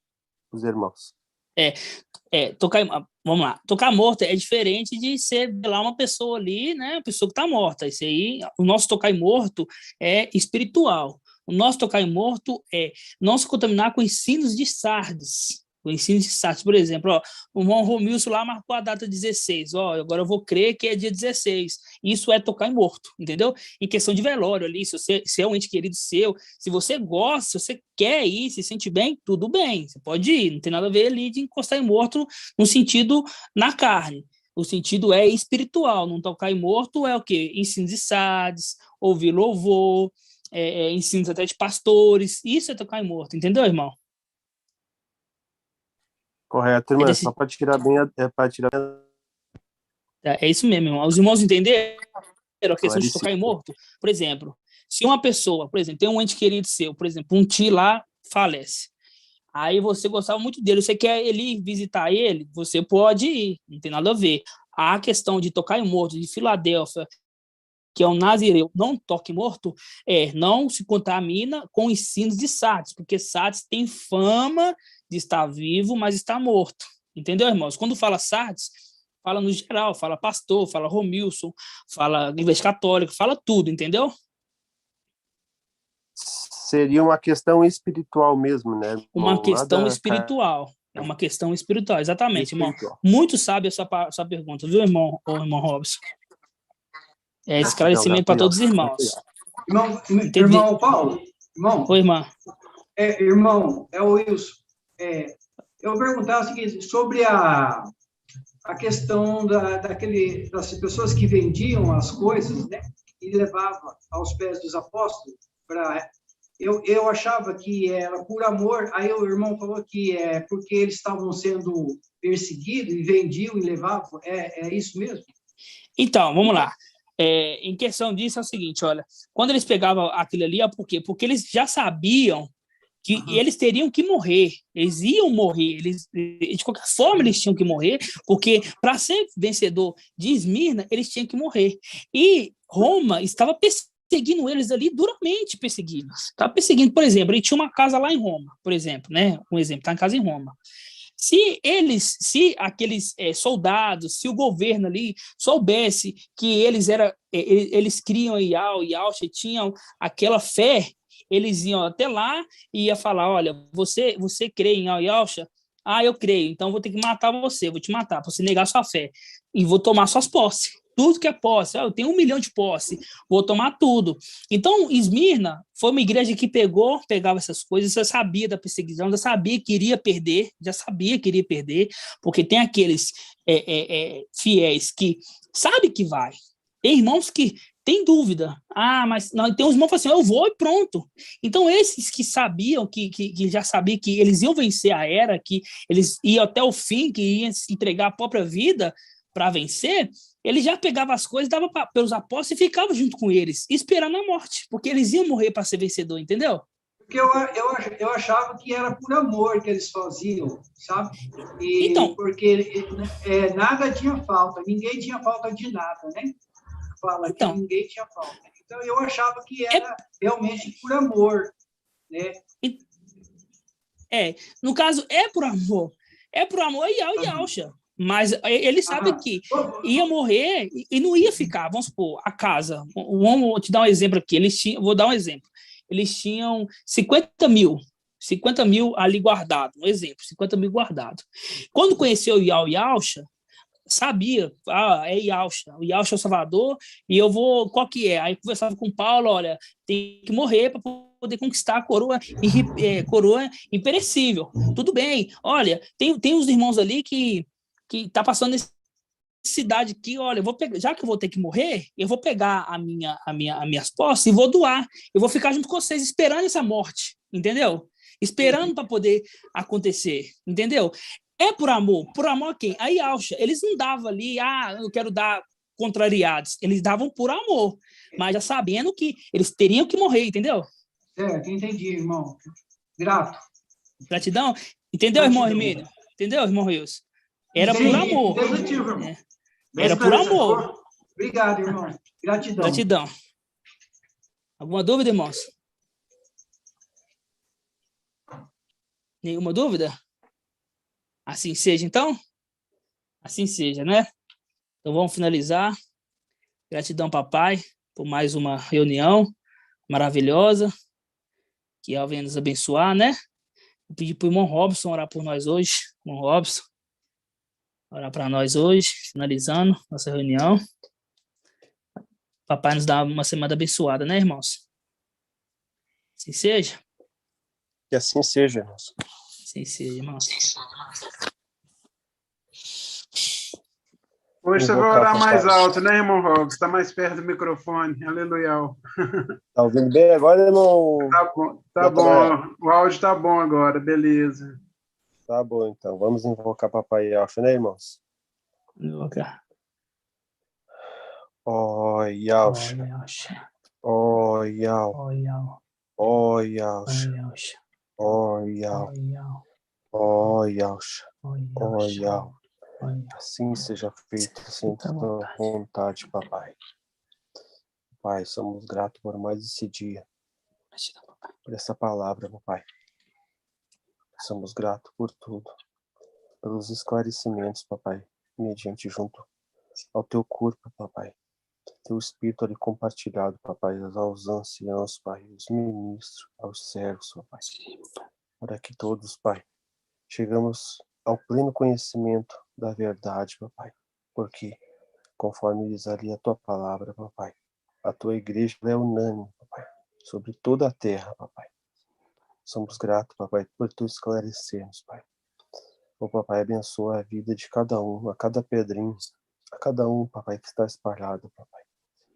os irmãos.
Vamos lá, tocar morto é diferente de ser lá uma pessoa ali, né, uma pessoa que está morta. Isso aí, o nosso tocar em morto é espiritual. O nosso tocar em morto é não se contaminar com ensinos de Sardes. O ensino de Sardes, por exemplo, o irmão Romilson lá marcou a data 16, agora eu vou crer que é dia 16. Isso é tocar em morto, entendeu? Em questão de velório ali, se é um ente querido seu, se você gosta, se você quer ir, se sente bem, tudo bem, você pode ir, não tem nada a ver ali de encostar em morto no sentido na carne. O sentido é espiritual, não tocar em morto é o quê? Ensino de Sardes, ouvir louvor, ensinos até de pastores, isso é tocar em morto, entendeu, irmão?
Correto, irmão, só para tirar bem
É isso mesmo, irmão. Os irmãos entenderam a questão de tocar em morto? Por exemplo, se uma pessoa, por exemplo, tem um ente querido seu, por exemplo, um tio lá falece, aí você gostava muito dele, você quer ir visitar ele, você pode ir, não tem nada a ver. A questão de tocar em morto de Filadélfia, que é o Nazireu, não toque morto, não se contamina com ensinos de Sardes, porque Sardes tem fama de estar vivo, mas está morto. Entendeu, irmãos? Quando fala Sardes, fala no geral, fala pastor, fala Romilson, fala igreja católica, fala tudo, entendeu?
seria uma questão espiritual mesmo, né?
Uma questão espiritual. É uma questão espiritual, exatamente, irmão. Muito sábio a sua pergunta, viu, irmão Robson? É esclarecimento para todos os irmãos.
Irmão Paulo, irmão.
Oi, irmã.
Irmão, é o Wilson. Eu perguntava o seguinte, sobre a questão das pessoas que vendiam as coisas, né, e levavam aos pés dos apóstolos. Eu achava que era por amor, aí o irmão falou que é porque eles estavam sendo perseguidos e vendiam e levavam. É isso mesmo?
Então, vamos lá. Em questão disso é o seguinte, olha, quando eles pegavam aquilo ali, é por quê? Porque eles já sabiam que eles teriam que morrer, eles iam morrer, de qualquer forma eles tinham que morrer, porque para ser vencedor de Esmirna, eles tinham que morrer. E Roma estava perseguindo eles ali, duramente perseguindo. Estava perseguindo, por exemplo, ele tinha uma casa lá em Roma, por exemplo, né? Um exemplo, está em casa em Roma. Se aqueles soldados, se o governo ali soubesse que eles criam Ial e Yaucha e tinham aquela fé, eles iam até lá e ia falar, olha, você crê em Ial e Yaucha? Ah, eu creio, então vou ter que matar você, vou te matar, para você negar sua fé. E vou tomar suas posses. Tudo que é posse, eu tenho 1 milhão de posse, vou tomar tudo. Então, Esmirna foi uma igreja que pegava essas coisas, já sabia da perseguição, já sabia que iria perder, porque tem aqueles fiéis que sabem que vai. Tem irmãos que têm dúvida. Mas não, tem uns irmãos que falam assim, eu vou e pronto. Então, esses que sabiam, que já sabiam que eles iam vencer a era, que eles iam até o fim, que iam entregar a própria vida para vencer, ele já pegava as coisas, dava pelos apóstolos e ficava junto com eles, esperando a morte, porque eles iam morrer para ser vencedor, entendeu?
Porque eu achava que era por amor que eles faziam, sabe?
Então,
porque nada tinha falta, ninguém tinha falta de nada, né? Fala que ninguém tinha falta. Então, eu achava que era realmente por amor, né?
No caso, é por amor e Yaucha. Mas ele sabe que ia morrer e não ia ficar. Vamos supor, a casa. Vamos te dar um exemplo aqui. Vou dar um exemplo. Eles tinham 50 mil ali guardado. Um exemplo, 50 mil guardado. Quando conheceu o Yaucha, sabia, é Yaucha. O Yaucha é o Salvador e eu vou, qual que é? Aí conversava com o Paulo, olha, tem que morrer para poder conquistar a coroa imperecível. Tudo bem, olha, tem uns irmãos ali que tá passando necessidade aqui, olha, eu vou pegar, já que eu vou ter que morrer, eu vou pegar as minhas posses e vou doar. Eu vou ficar junto com vocês esperando essa morte, entendeu? Esperando para poder acontecer, entendeu? É por amor a quem? A Yaucha. Eles não davam ali, eu quero dar contrariados. Eles davam por amor, mas já sabendo que eles teriam que morrer, entendeu?
Certo, entendi, irmão. Grato.
Gratidão. Entendeu, irmão Hermínio? Entendeu, irmão Rios? Era por amor.
Positivo, irmão.
Era por amor.
Obrigado, irmão.
Gratidão. Alguma dúvida, irmãos? Nenhuma dúvida? Assim seja, então? Assim seja, né? Então, vamos finalizar. Gratidão, papai, por mais uma reunião maravilhosa. Que ela venha nos abençoar, né? Vou pedir para o irmão Robson orar por nós hoje. Irmão Robson, orar para nós hoje, finalizando nossa reunião. Papai nos dá uma semana abençoada, né, irmãos? Assim seja?
Que assim seja, irmãos.
Assim seja, irmãos.
Hoje você vai orar mais alto, né, irmão Robson? Está mais perto do microfone. Aleluia.
Tá ouvindo bem agora, irmão?
Tá bom. O áudio está bom agora, beleza.
Tá bom, então. Vamos invocar Papai Yaucha, né, irmãos?
Invocar.
Ó Yaucha. Ó Yau. Ó Yaucha. Ó Yau. Ó Yaucha. Ó Yau. Assim seja feito, sem tua vontade, papai. Pai, somos gratos por mais esse dia, por essa palavra, papai. Somos gratos por tudo, pelos esclarecimentos, papai, mediante junto ao teu corpo, papai. teu Espírito ali compartilhado, papai, aos anciãos, pai, aos ministros, aos servos, papai, para que todos, pai, chegamos ao pleno conhecimento da verdade, papai, porque, conforme diz ali a tua palavra, papai, a tua igreja é unânime, papai, sobre toda a terra, papai. Somos gratos, papai, por tu esclarecermos, pai. Ô, papai, abençoa a vida de cada um, a cada pedrinho, a cada um, papai, que está espalhado, papai.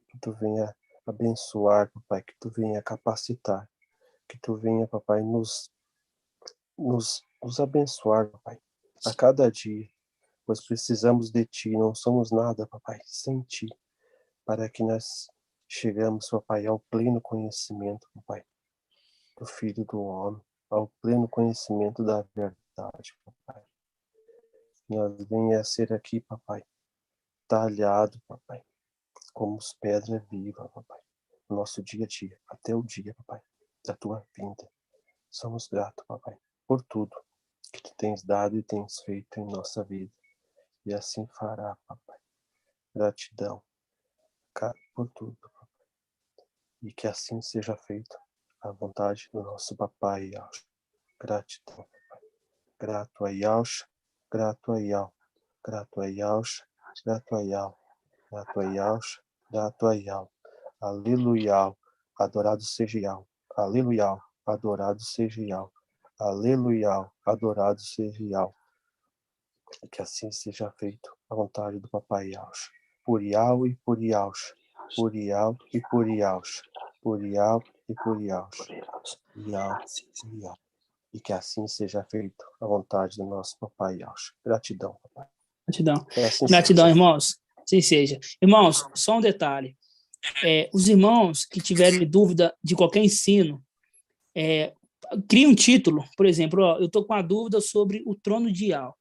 Que tu venha abençoar, papai, que tu venha capacitar, que tu venha, papai, nos abençoar, papai, a cada dia, pois precisamos de ti, não somos nada, papai, sem ti, para que nós chegamos, papai, ao pleno conhecimento, papai, do Filho do Homem, ao pleno conhecimento da verdade, papai. Nós venha a ser aqui, papai, talhado, papai, como pedra viva, papai, no nosso dia a dia, até o dia, papai, da tua vinda. Somos gratos, papai, por tudo que tu tens dado e tens feito em nossa vida. E assim fará, papai. Gratidão por tudo, papai. E que assim seja feito a vontade do nosso papai Yahshua. Gratidão, papai. Grato a Yahshua, grato a Yahweh, grato a Yahshua, grato a Yahweh, grato a Yahshua, grato a Yahweh. Aleluia, adorado seja Yahweh. Aleluia, adorado seja Yahweh. Aleluia, adorado seja Yahweh. Que assim seja feito a vontade do papai Yahshua. Por Yahweh e por Yahshua. Por Yahweh e por Yahshua. Por Yahweh e por Yahshua. Yahweh. E que assim seja feito a vontade do nosso papai Yahshua. Gratidão, papai.
Gratidão.
Assim
Gratidão,
seja.
irmãos. Assim seja. Irmãos, só um detalhe. Os irmãos que tiverem dúvida de qualquer ensino, crie um título. Por exemplo, eu estou com a dúvida sobre o trono de Yahweh.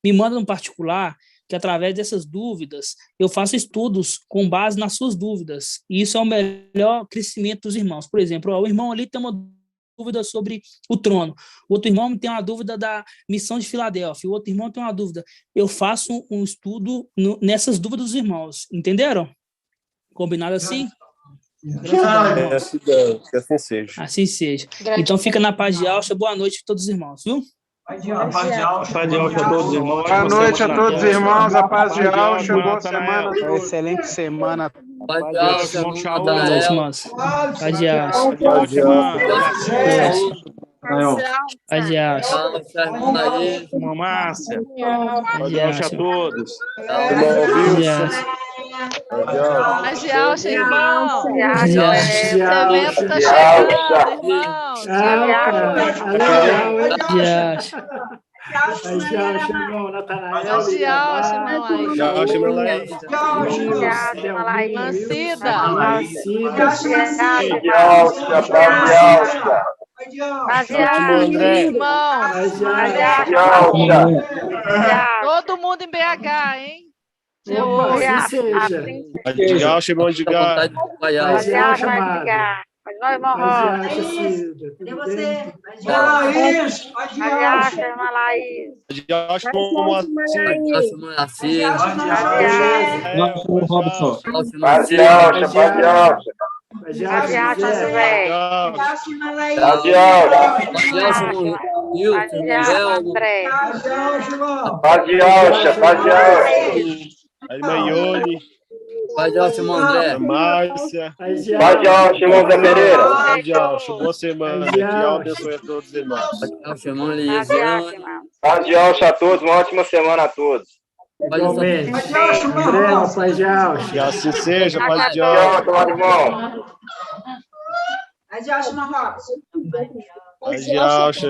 Me manda no particular, que através dessas dúvidas eu faço estudos com base nas suas dúvidas. E isso é o melhor crescimento dos irmãos. Por exemplo, o irmão ali tem uma dúvida sobre o trono. O outro irmão tem uma dúvida da missão de Filadélfia. O outro irmão tem uma dúvida. Eu faço um estudo nessas dúvidas dos irmãos. Entenderam? Combinado assim?
Que assim seja.
Assim seja. Então fica na paz de Yahshua. Boa noite a todos os irmãos, viu?
Paz de Yahshua
a todos os irmãos. Boa noite a todos os irmãos. A paz de Yahshua. Boa semana.
Excelente semana.
Paz de Yahshua,
Boa noite, irmãos. Paz de Yahshua.
Paz de
Paz de Yahshua.
Irmã Márcia.
Paz de
Yahshua a
Yahshua.
todos.
Paz de Yahshua.
Paz de Yahshua, irmão.
Paz de Yahshua.
O evento tá chegando, irmão.
Paz de Yahshua.
Paz de Yahshua, irmão Natanael.
Paz de Yahshua, irmão aí.
Yahshua, meu Laís.
Mancida.
Paz de Yahshua,
Irmão.
Paz de Yahshua.
Todo mundo em BH, hein?
Opa, assim seja.
Paz de Yahshua, irmão de Gá.
Paz de Yahshua, amado.
Mas nós, irmão
Paz de
Rosa.
Yahshua, Cida.
E
Tudo
você?
bem?
Paz
de Yahshua.
Paz de Yahshua, irmã Laís.
Paz de Yahshua, como assim?
Paz de
Nosso Robson.
Paz de Yahshua,
Paz de Yahshua, José.
Paz de Yahshua.
André.
Paz de Yahshua, paz de Yahshua.
A irmã Ione.
Paz de Yahshua, irmão André.
A Márcia.
Paz de Yahshua, irmão Zé Pereira.
Paz de Yahshua, boa semana. Que Yahweh abençoe a todos os irmãos.
Paz de Yahshua, irmão
Paz de
Eliezer.
Yahshua, irmão.
Paz de Yahshua a todos, uma ótima semana a todos. Igualmente. André, paz de Yahshua.
Que assim seja, paz de
Yahshua,
Yahshua.
irmão.
Paz de Yahshua.